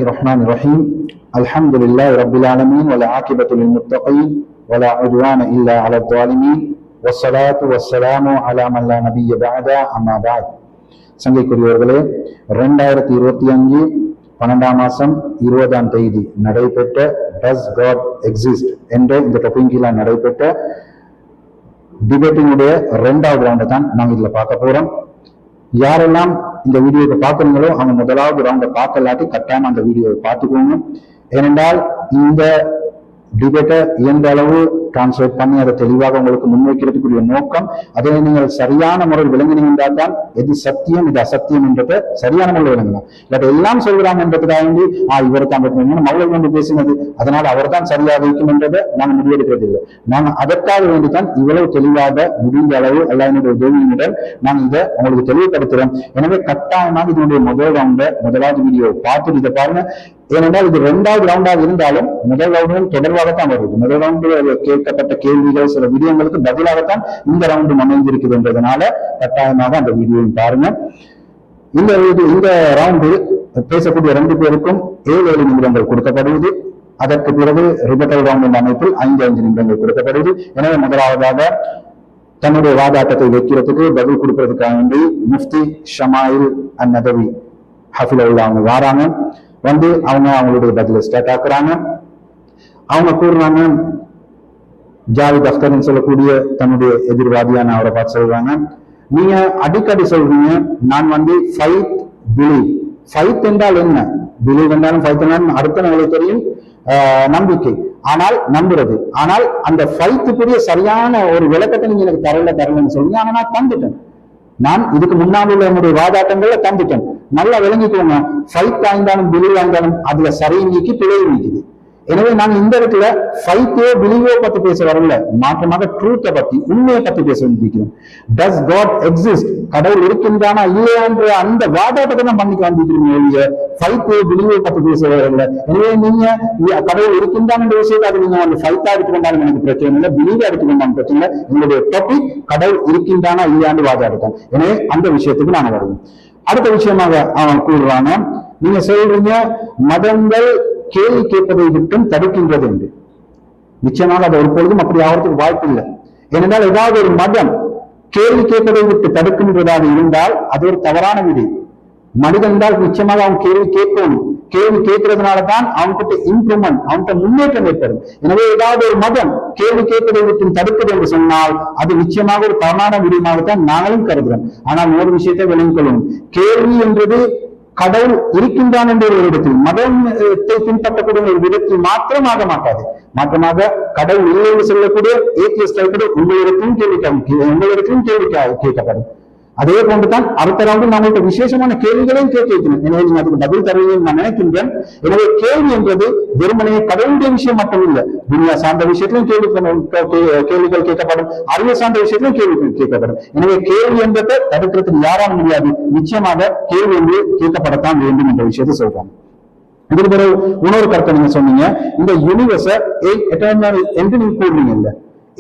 الرحمن الرحيم الحمد لله رب العالمين والعاقبة للمتقين ولا عدوان إلا على الظالمين والصلاة والسلام على من لا نبي بعد أما بعد. சங்கைக்குரியவர்களே, 2025 12ஆம் மாசம் 20ஆம் தேதி நடைபெற்ற டஸ் காட் எக்ஸிஸ்ட் என்ற இந்த டாபிக்ல நடைபெற்ற டிபேட்டினுடைய 2வது ரவுண்டை தான் நாங்கள் இதுல பார்க்க போறோம். யாரெல்லாம் இந்த வீடியோவை பார்க்குறீங்களோ அவங்க முதலாவது ரவுண்டை பார்க்கலாட்டி கட்டாயமா அந்த வீடியோவை பார்த்துக்கோங்க. ஏனென்றால் இந்த டிபேட்டை எந்த அளவு டிரான்ஸ்லேட் பண்ணி அதை தெளிவாக உங்களுக்கு முன்வைக்கிறதுக்குரிய நோக்கம், அதை நீங்கள் சரியான முறையில் விளங்கினீங்கன்றால் தான் எது சத்தியம் இது அசத்தியம் என்றதை சரியான முறையில் விளங்கலாம். இல்லாட்ட எல்லாம் சொல்கிறாங்க என்றதுக்காக வேண்டி இவர் தான் மகளை கொண்டு பேசினது அதனால் அவர் தான் சரியாக இருக்கும் என்றதை நாங்கள் முடிவெடுக்கிறது இல்லை. நாங்கள் அதற்காக வேண்டித்தான் இவ்வளவு தெளிவாக முடிந்த அளவு அல்லாஹ்வினுடைய உதவியுடன் நாங்கள் இதை உங்களுக்கு தெளிவுபடுத்துறோம். எனவே கட்டாயமாக இதனுடைய முதலாவது வீடியோவை பார்த்துட்டு இதை பாருங்க. ஏனென்றால் இது 2வது ரவுண்டாக இருந்தாலும் முதல் ரவுண்டும் தொடர்பாகத்தான் வருது. முதல் ரவுண்டு கேட்கப்பட்ட கேள்விகள் சில விடயங்களுக்கு பதிலாகத்தான் இந்த ரவுண்டும் அமைந்திருக்குது என்றதுனால கட்டாயமாக அந்த வீடியோவும் பாருங்க. இந்த ரவுண்டு பேசக்கூடிய 2 பேருக்கும் 7 நிமிடங்கள் கொடுக்கப்படுவது. அதற்கு பிறகு ரிபட்டல் ரவுண்ட் அமைப்பில் 5 நிமிடங்கள் கொடுக்கப்படுவது. எனவே முதலாவதாக தன்னுடைய வாதாட்டத்தை வைக்கிறதுக்கு பதில் கொடுக்கறதுக்காக வேண்டி முஃப்தி ஷமாயில் அந்நதவி ஹஃபிலவுல்லா அவங்க வாராங்க. வந்து அவங்களுடைய பதில ஸ்டார்ட் ஆக்குறாங்க. அவங்க கூறுறாங்க, ஜாவித் அக்தர்னு சொல்லக்கூடிய தன்னுடைய எதிர்வாதியான அவரை பார்த்து சொல்றாங்க, நீங்க அடிக்கடி சொல்றீங்க நான் ஃபைத் பிலீவ். ஃபைத் என்றால் என்ன? பிலீவ் என்றாலும் ஃபைத் என்றாலும் அடுத்த நாளைக்கு தெரியும், நம்பிக்கை. ஆனால் நம்புறது. ஆனால் அந்த ஃபைத்துக்குரிய சரியான ஒரு விளக்கத்தை நீங்க எனக்கு தரலன்னு சொல்லுங்க. ஆனா நான் தந்துட்டேன். நான் இதுக்கு முன்னால் உள்ள என்னுடைய வாதாட்டங்கள்ல தந்துட்டேன். நல்லா விளங்கிக்கோங்க, ஃபைத் ஆய்ந்தாலும் பிலீவ் ஆய்ந்தாலும் அதுல சரியை நீக்கி பிழையை நீக்குது. எனவே நாங்க இந்த இடத்துல ஃபைத்தோ பிலீவோ பத்தி பேச வரல, மாற்றமாக ட்ரூத்தை பத்தி உண்மையை பத்தி பேச வேண்டியிருக்கிறோம். டஸ் காட் எக்ஸிஸ்ட், கடவுள் இருக்கின்றானா இல்லையான்ற அந்த வாதாட்டத்தை தான் பண்ணிக்க வந்திருக்கிறீங்க, ஃபைத்தோ பிலீவோ பத்தி பேச வரல. எனவே நீங்க கடவுள் இருக்கின்றான் என்ற விஷயத்தை அது நீங்க ஃபைத்தா எடுத்துக்கொண்டாலும் எனக்கு பிரச்சனை இல்லை, பிலீவா எடுத்துக்கொண்டாலும் பிரச்சனை இல்லை. எங்களுடைய டாபிக் கடவுள் இருக்கின்றானா இல்லையான்னு வாதாடுதான். எனவே அந்த விஷயத்துக்கு நாங்க வருவோம். அடுத்த விஷயமாக அவன் கூறுறாங்க, நீங்க சொல்றீங்க மதங்கள் கேள்வி கேட்பதை விட்டும் தடுக்கின்றது என்று. நிச்சயமாக அது ஒரு பொழுதும் அப்படி ஆகிறதுக்கு வாய்ப்பு இல்லை. ஏனென்றால் ஏதாவது ஒரு மதம் கேள்வி கேட்பதை விட்டு தடுக்கின்றதாக இருந்தால் அது ஒரு தவறான விதி. மனிதன் தான் நிச்சயமாக அவன் கேள்வி கேட்கணும். கேள்வி கேட்கறதுனாலதான் அவன்கிட்ட இம்ப்ரூவ்மெண்ட், அவன்கிட்ட முன்னேற்றம் ஏற்படும். எனவே ஏதாவது ஒரு மதம் கேள்வி கேட்பதை விட்டு தடுக்குது என்று சொன்னால் அது நிச்சயமாக ஒரு தவறான விடயமாகத்தான் நாங்களும் கருதுகிறோம். ஆனால் ஒரு விஷயத்தை விளங்கிக் கொள்ளணும், கேள்வி என்றது கடவுள் இருக்கின்றான் என்ற ஒரு இடத்தில், மதத்தை பின்பற்றக்கூடிய ஒரு விதத்தில் மாத்திரமாக மாட்டாது. மாற்றமாக கடவுள் இல்லை என்று சொல்லக்கூடிய ஏத்தியஸ்டர்கள் கூட உங்களிடத்திலும் கேள்வி கேட்கப்படும். அதே போன்றுதான் அடுத்த ரவுண்டு நம்மள்கிட்ட விசேஷமான கேள்விகளையும் கேட்க வைக்கணும். எனவே நீங்க அதுக்கு பதில் தருவீங்கன்னு நான் நினைக்கின்றேன். எனவே கேள்வி என்பது வெறுமனே கடவுளுடைய விஷயம் மட்டும் இல்லை, துனியா சார்ந்த விஷயத்திலும் கேள்விகள் கேட்கப்படும், அறிவு சார்ந்த விஷயத்திலும் கேள்விகள் கேட்கப்படும். எனவே கேள்வி என்பதை தடுக்கிறதுக்கு யாராலும் முடியாது. நிச்சயமாக கேள்வி என்று கேட்கப்படத்தான் வேண்டும் என்ற விஷயத்தை சொல்றாங்க. இதுக்கு பிறகு இன்னொரு கருத்தை நீங்க சொன்னீங்க, இந்த யூனிவர்ஸ எட்டர்னல் என்று நீங்க கூறுறீங்க இல்ல,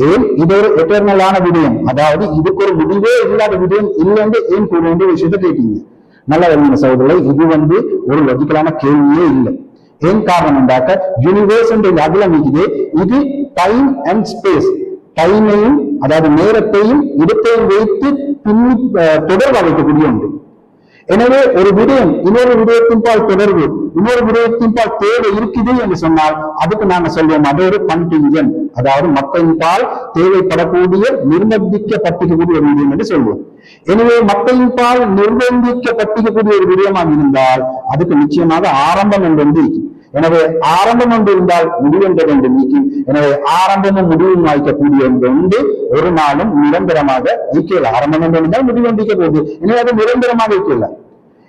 ஏன் இது ஒரு எட்டர்னலான விடயம், அதாவது இதுக்கு ஒரு முடிவே இல்லாத விடயம் இல்லைன்னு ஏன் கூற வேண்டிய விஷயத்தை கேட்டீங்க. நல்ல வருங்க சகோதரர்களை, இது ஒரு லாஜிக்கலான கேள்வியே இல்லை. ஏன் காரணம் என்றாக்க யூனிவர்ஸ் என்ற அதுல நீக்குது, இது டைம் அண்ட் ஸ்பேஸ், டைமையும் அதாவது நேரத்தையும் இடத்தையும் வைத்து பின்னி தொடர்பு வைக்கக்கூடிய ஒன்று. எனவே ஒரு விடயம் இன்னொரு விடயத்தின் பால் தொடர்பு, இன்னொரு விடயத்தின் பால் தேவை இருக்குது என்று சொன்னால் அதுக்கு நாங்க சொல்லுவோம் அது ஒரு கண்டிஞ்சன், அதாவது மக்களின் பால் தேவைப்படக்கூடிய நிர்பந்திக்கப்பட்டிருக்கக்கூடிய ஒரு விடயம் என்று சொல்லுவோம். எனவே மக்களின் பால் நிர்பந்திக்கப்பட்டிருக்கக்கூடிய ஒரு விடயமாக இருந்தால் அதுக்கு நிச்சயமாக ஆரம்பம் என்று. எனவே ஆரம்பம் ஒன்று இருந்தால் முடிவென்றது என்று நீக்கும். எனவே ஆரம்பமும் முடிவும் வாய்க்கக்கூடிய ஒன்று ஒரு நாளும் நிரந்தரமாக நீக்கல. ஆரம்பம் என்று இருந்தால் முடிவெண்டிக்க போகுது, எனவே அது நிரந்தரமாக வைக்கல.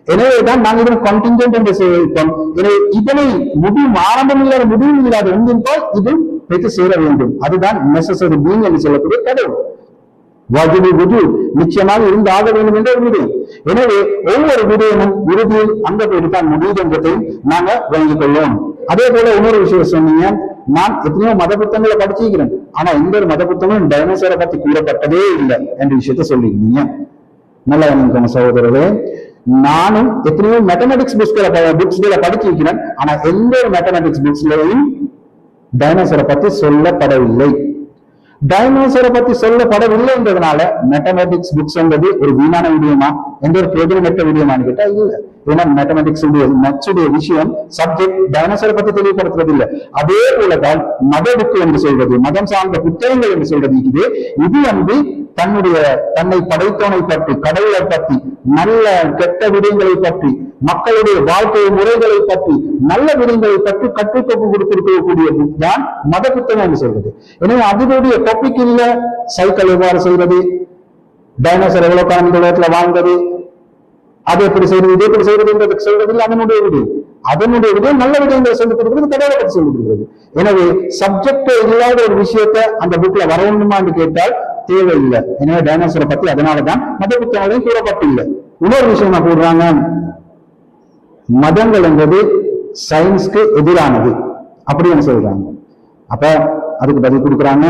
எனவேதான் நாங்கள் இதனை கான்டிஞ்சென்ட் என்று சொல்லிட்டோம். எனவே இதனை முடிவும் ஆரம்பம் இல்லாத முடிவும் இல்லாத ஒன்றின் போல் இது பெற்று சேர வேண்டும். அதுதான் நெசசரி பீயிங் என்று சொல்லக்கூடிய கடவுள். நிச்சயமாக இருந்து ஆக வேண்டும் என்ற ஒரு விடயம். எனவே ஒவ்வொரு விடயமும் இறுதியில் அங்க போயிட்டுதான் முடியுது என்பதையும் நாங்க வழங்கிக் கொள்வோம். அதே போல இன்னொரு விஷயம் சொன்னீங்க, நான் எத்தனையோ மத புத்தகங்களை படிச்சிருக்கிறேன், ஆனா எந்த ஒரு மத புத்தகமும் டைனோசரை பத்தி கூறப்பட்டதே இல்லை என்ற விஷயத்த சொல்லியிருந்தீங்க. நல்லா நினைக்கணும் சகோதரர்களே, நானும் எத்தனையோ மேத்தமெட்டிக்ஸ் புக்ஸ்களை படிச்சிருக்கிறேன். ஆனா எந்த ஒரு மேத்தமெட்டிக்ஸ் புக்ஸ்லயும் டைனோசரை பத்தி சொல்லப்படவில்லை. டைனோசரை பத்தி சொல்லப்படவில்லை என்றதுனால மேத்தமெட்டிக்ஸ் புக்ஸ் என்பது ஒரு வீணான விடயமா, எந்த ஒரு பிரயோஜனமற்ற விடயமானு கேட்டா இல்ல. ஏன்னா மேத்தமெட்டிக்ஸ் நச்சுடைய விஷயம் சப்ஜெக்ட் டைனோசரை பத்தி தெளிவுபடுத்துறது இல்லை. அதே போலதான் மத புக்கு என்று சொல்வது, மதம் சார்ந்த புத்தகங்கள் என்று சொல்றது இது தன்னை படைத்தவனை பற்றி, கடவுளை பற்றி, நல்ல கெட்ட விடயங்களை பற்றி, மக்களுடைய வாழ்க்கை முறைகளை பற்றி, நல்ல விடயங்களை பற்றி கற்றுக்கொண்டு கொடுத்திருக்கக்கூடிய புக் தான் மத புத்தகம் என்று சொல்றது. எனவே அதனுடைய டாபிக் இல்ல சைக்கிள் எவ்வாறு செய்வது, டைனோசர் எவ்வளவு காலம் இந்த உலகத்துல வாழ்ந்தது, அது எப்படி செய்வது, இது எப்படி செய்வது என்று சொல்வதில் அதனுடைய விடயம் நல்ல விடயங்களை சொல்லிக் கொடுக்கிறது, கடவுளை பற்றி சொல்லிக் கொடுக்கிறது. எனவே சப்ஜெக்ட் இல்லாத ஒரு விஷயத்த அந்த புக்ல வரணுமான்னு கேட்டால் தேவையில்லை. எனவே டைனோசரை பத்தி அதனாலதான் மத புத்தகங்களையும் கூறப்பட்டில்லை. இன்னொரு விஷயம் கூறுறாங்க, மதங்கள் என்பது சயின்ஸ்க்கு எதிரானது அப்படின்னு சொல்றாங்க. அப்ப அதுக்கு பதில் கொடுக்குறாங்க,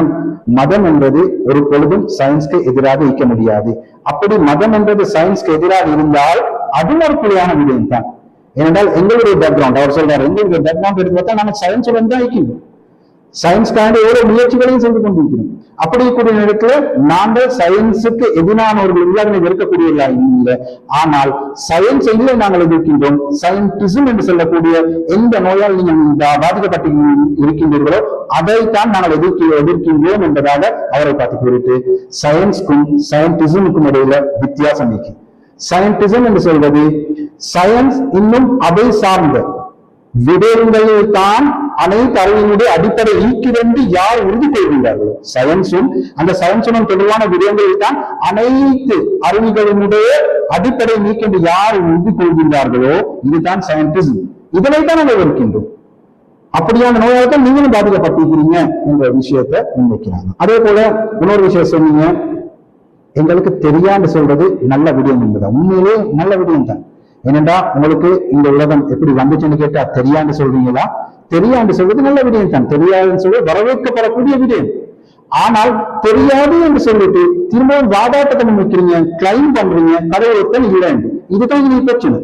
மதம் என்பது ஒரு பொழுதும் சயின்ஸ்க்கு எதிராக இருக்க முடியாது. அப்படி மதம் என்பது சயின்ஸ்க்கு எதிராக இருந்தால் அது ஒரு பிழையான விடயம் தான். ஏனென்றால் எங்களுடைய பேக்ரவுண்ட், அவர் சொல்றாரு, எங்களுடைய பேக்ரவுண்ட் எடுத்து பார்த்தா நம்ம சயின்ஸ் தான் இருக்கணும். சயின்ஸ்காண்டி எவ்வளவு முயற்சிகளையும் செய்து கொண்டிருக்கிறோம். அப்படி கூடிய நேரத்துல நாங்கள் சயின்ஸுக்கு எதிரானவர்கள் இல்லாத இருக்கக்கூடிய இல்லை. ஆனால் சயின்ஸ் இல்லை நாங்கள் எதிர்க்கின்றோம். சயின்டிசம் என்று சொல்லக்கூடிய எந்த நோயால் நீங்கள் பாதிக்கப்பட்டு இருக்கின்றீர்களோ அதைத்தான் நாங்கள் எதிர்க்கின்றோம் என்பதாக அவரை பார்த்து கூறிட்டு, சயின்ஸ்க்கும் சயின்டிசமுக்கும் இடையில வித்தியாசம் இருக்கு. சயின்டிசம் என்று சொல்வது சயின்ஸ் இன்னும் அதை சார்ந்த விடயங்களில் தான் அனைத்து அறிவினுடைய அடிப்படை இருக்கிறது யார் உறுதி கொள்கின்றார்களோ, சயின்ஸும் அந்த சயின்ஸுடன் தொடர்பான விடயங்களில் தான் அனைத்து அறிவுகளினுடைய அடிப்படை நீக்கின்ற யார் உறுதி கொள்கின்றார்களோ இதுதான் சயின்டிசம். இதனைத்தான் நாங்கள் இருக்கின்றோம். அப்படியான நோயாளர்கள் நீங்களும் பாதிக்கப்பட்டிருக்கிறீங்க என்ற விஷயத்தை முன்வைக்கிறாங்க. அதே போல இன்னொரு விஷயம் சொன்னீங்க, எங்களுக்கு தெரியாண்டு சொல்றது நல்ல விடயம் என்பதா. உண்மையிலே நல்ல விடயம் தான். ஏனென்றா உங்களுக்கு இந்த உலகம் எப்படி வந்துச்சுன்னு கேட்டா தெரியாண்டு சொல்றீங்களா? தெரியாண்டு சொல்வது நல்ல விடயம் தான். தெரியாதுன்னு சொல்லி வரவேற்கப்படக்கூடிய விடயம். ஆனால் தெரியாது என்று சொல்லிட்டு திரும்பவும் வாதாட்டத்தை முன்வைக்கிறீங்க, கிளைம் பண்றீங்க, கடவுளத்தன் இல்லை என்று. இதுதான் நீ பிரச்சனை.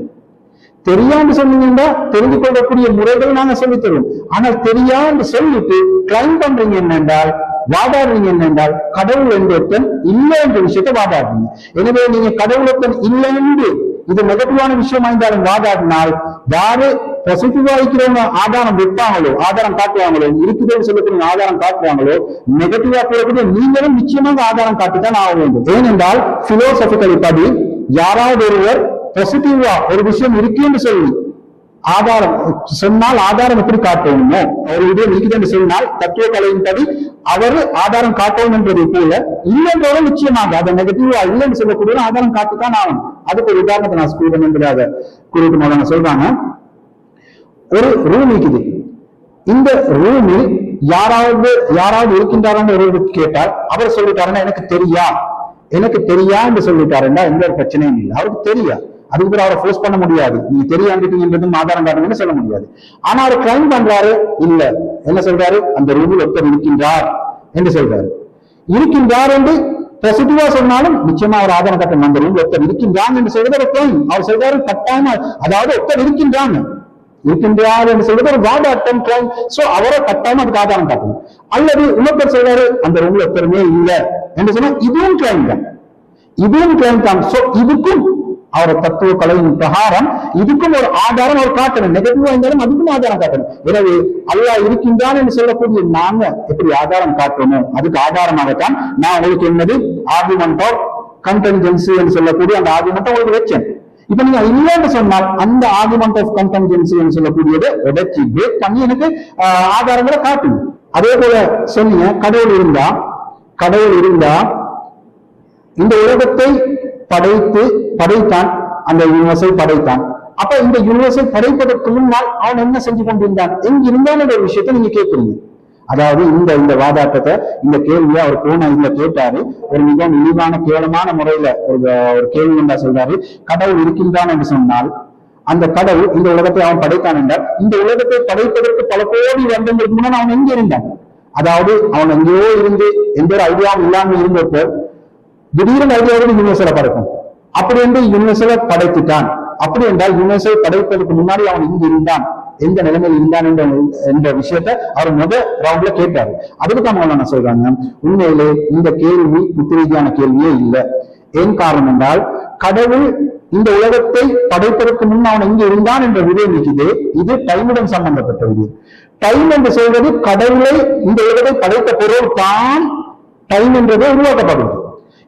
தெரியாண்டு சொன்னீங்கன்னா தெரிந்து கொள்ளக்கூடிய முறைகள் நாங்க சொல்லித் தருவோம். ஆனால் தெரியாது சொல்லிட்டு கிளைம் பண்றீங்க என்னென்றால், வாதாடுறீங்க என்னென்றால் கடவுள் என்றொருத்தன் இல்லை என்ற விஷயத்தை வாதாடுறீங்க. எனவே நீங்க கடவுளத்தன் இல்லை என்று இது நெகட்டிவான விஷயம் இருந்தாலும் வாதாடினால் யாரு பாசிட்டிவா இருக்கிறவங்க ஆதாரம் வைப்பாங்களோ, ஆதாரம் காட்டுவாங்களோ, இருக்குதுன்னு சொல்லக்கூடிய ஆதாரம் காட்டுவாங்களோ, நெகட்டிவா போகக்கூடிய நீங்களும் நிச்சயமாக ஆதாரம் காட்டித்தான் ஆக வேண்டும். ஏனென்றால் பிலோசபிக்கலி படி யாராவது ஒருவர் பாசிட்டிவா ஒரு விஷயம் இருக்குன்னு சொல்லி ஆதாரம் சொன்னால் ஆதாரம் எப்படி காட்டணுமோ, ஒரு விடயம் இருக்குது என்று சொன்னால் தத்துவ கலையின்படி அவர் ஆதாரம் காட்டணும் என்பதை போல இல்லைன்றோட நிச்சயமாக அதை நெகட்டிவா இல்லைன்னு சொல்லக்கூடிய ஆதாரம் காட்டுத்தான் ஆகணும். அதுக்கு ஒரு உதாரணத்தை நான் ஸ்கூல் என்பதாக குறிப்பிட்டு சொல்றாங்க. ஒரு ரூம் இருக்குது. இந்த ரூமில் யாராவது இருக்கின்றாரான்னு ஒருவர் கேட்டால் அவர் சொல்லிட்டாருன்னா எனக்கு தெரியா என்று சொல்லிட்டாருன்னா எந்த ஒரு பிரச்சனையும் இல்லை. அவருக்கு தெரியா, அதுக்கு பிறகு அவரை போர்ஸ் பண்ண முடியாது. நீங்க தெரியாதுன்றதும் ஆதாரம் காட்டுங்கன்னு சொல்ல முடியாது. ஆனா அவர் கிளைம் பண்றாரு, இல்ல என்ன சொல்றாரு, அந்த ரூமில் ஒருத்தர் இருக்கின்றார் என்று சொல்றாரு. இருக்கின்றார் என்று பாசிட்டிவா சொன்னாலும் நிச்சயமா அவர் ஆதாரம் காட்டணும். அந்த ரூமில் ஒருத்தர் இருக்கின்றான் என்று சொல்றது ஒரு கிளைம். அவர் சொல்றாரு கட்டாயமா, அதாவது ஒருத்தர் இருக்கின்றார் என்று சொல்றது ஒரு வாதாட்டம், கிளைம். சோ அவரை கட்டாயமா அதுக்கு ஆதாரம் காட்டணும். அல்லது இன்னொருத்தர் சொல்றாரு அந்த ரூம்ல ஒருத்தருமே இல்லை என்று சொன்னா இதுவும் கிளைம் தான். சோ இதுக்கும் அவர் தத்துவ கலையின் பிரகாரம் இதுக்கும் ஒரு ஆதாரம் அவர் காட்டணும். நெகட்டிவா இருந்தாலும் அதுக்கும் ஆதாரம் காட்டணும். எனவே அல்லாஹ் இருக்கின்றான் என்று சொல்லக்கூடிய நாங்க எப்படி ஆதாரம் காட்டணும், அதுக்கு ஆதாரமாகத்தான் நான் உங்களுக்கு என்னது ஆர்குமெண்ட் ஆஃப் கன்டென்ஜென்சி என்று சொல்லக்கூடிய அந்த ஆர்குமெண்ட் உங்களுக்கு வச்சேன். இப்ப நீங்க இல்லைன்னு சொன்னால் அந்த ஆர்குமெண்ட் ஆஃப் கன்டென்ஜென்சி என்று சொல்லக்கூடியதை உடைச்சி பிரேக் பண்ணி எனக்கு ஆதாரங்களை காட்டுங்க. அதே போல சொன்னீங்க கடவுள் இருந்தா இந்த உலகத்தை படைத்தான், அந்த யூனிவர்ஸை படைத்தான். அப்ப இந்த யூனிவர்ஸை படைப்பதற்கு முன்னால் அவன் என்ன செஞ்சு கொண்டிருந்தான், எங்க இருந்தாலும் ஒரு விஷயத்தை நீங்க கேட்கிறீங்க. அதாவது இந்த வாதாட்டத்தை, இந்த கேள்வியை அவர் போன இதுல கேட்டாரு. ஒரு மிகவும் இழிவான கேவலமான முறையில ஒரு கேள்வி என்றா சொல்றாரு, கடவுள் இருக்கின்றான் என்று சொன்னால் அந்த கடவுள் இந்த உலகத்தை அவன் படைத்தான் என்றால் இந்த உலகத்தை படைப்பதற்கு பல கோடி வருடங்களுக்கு முன்னால் அவன் எங்க இருந்தான்? அதாவது அவன் எங்கேயோ இருந்து எந்த ஒரு ஐடியாவும் இல்லாமல் இருந்தப்போ திடீர்னு ஐடியாவோடு யூனிவர்ஸை படைக்கும். அப்படி என்று யூனிவர்ஸை படைத்துட்டான். அப்படி என்றால் யூனிவர்ஸை படைப்பதற்கு முன்னாடி அவன் இங்கு இருந்தான், எந்த நிலைமையில் இருந்தான் என்ற விஷயத்தை அவர் ரவுண்ட்ல கேட்டாரு. அதுக்கு தான் மௌலானா சொல்றாங்க, உண்மையிலே இந்த கேள்வி புத்திரீதியான கேள்வியே இல்லை. ஏன் காரணம் என்றால், கடவுள் இந்த உலகத்தை படைப்பதற்கு முன் அவன் எங்க இருந்தான் என்ற விடயம் இருக்குது. இது டைமுடன் சம்பந்தப்பட்ட விடயம். டைம் என்று சொல்வது கடவுளை இந்த உலகத்தை படைத்த பொருள் தான் டைம் என்றது உருவாக்கப்படுது.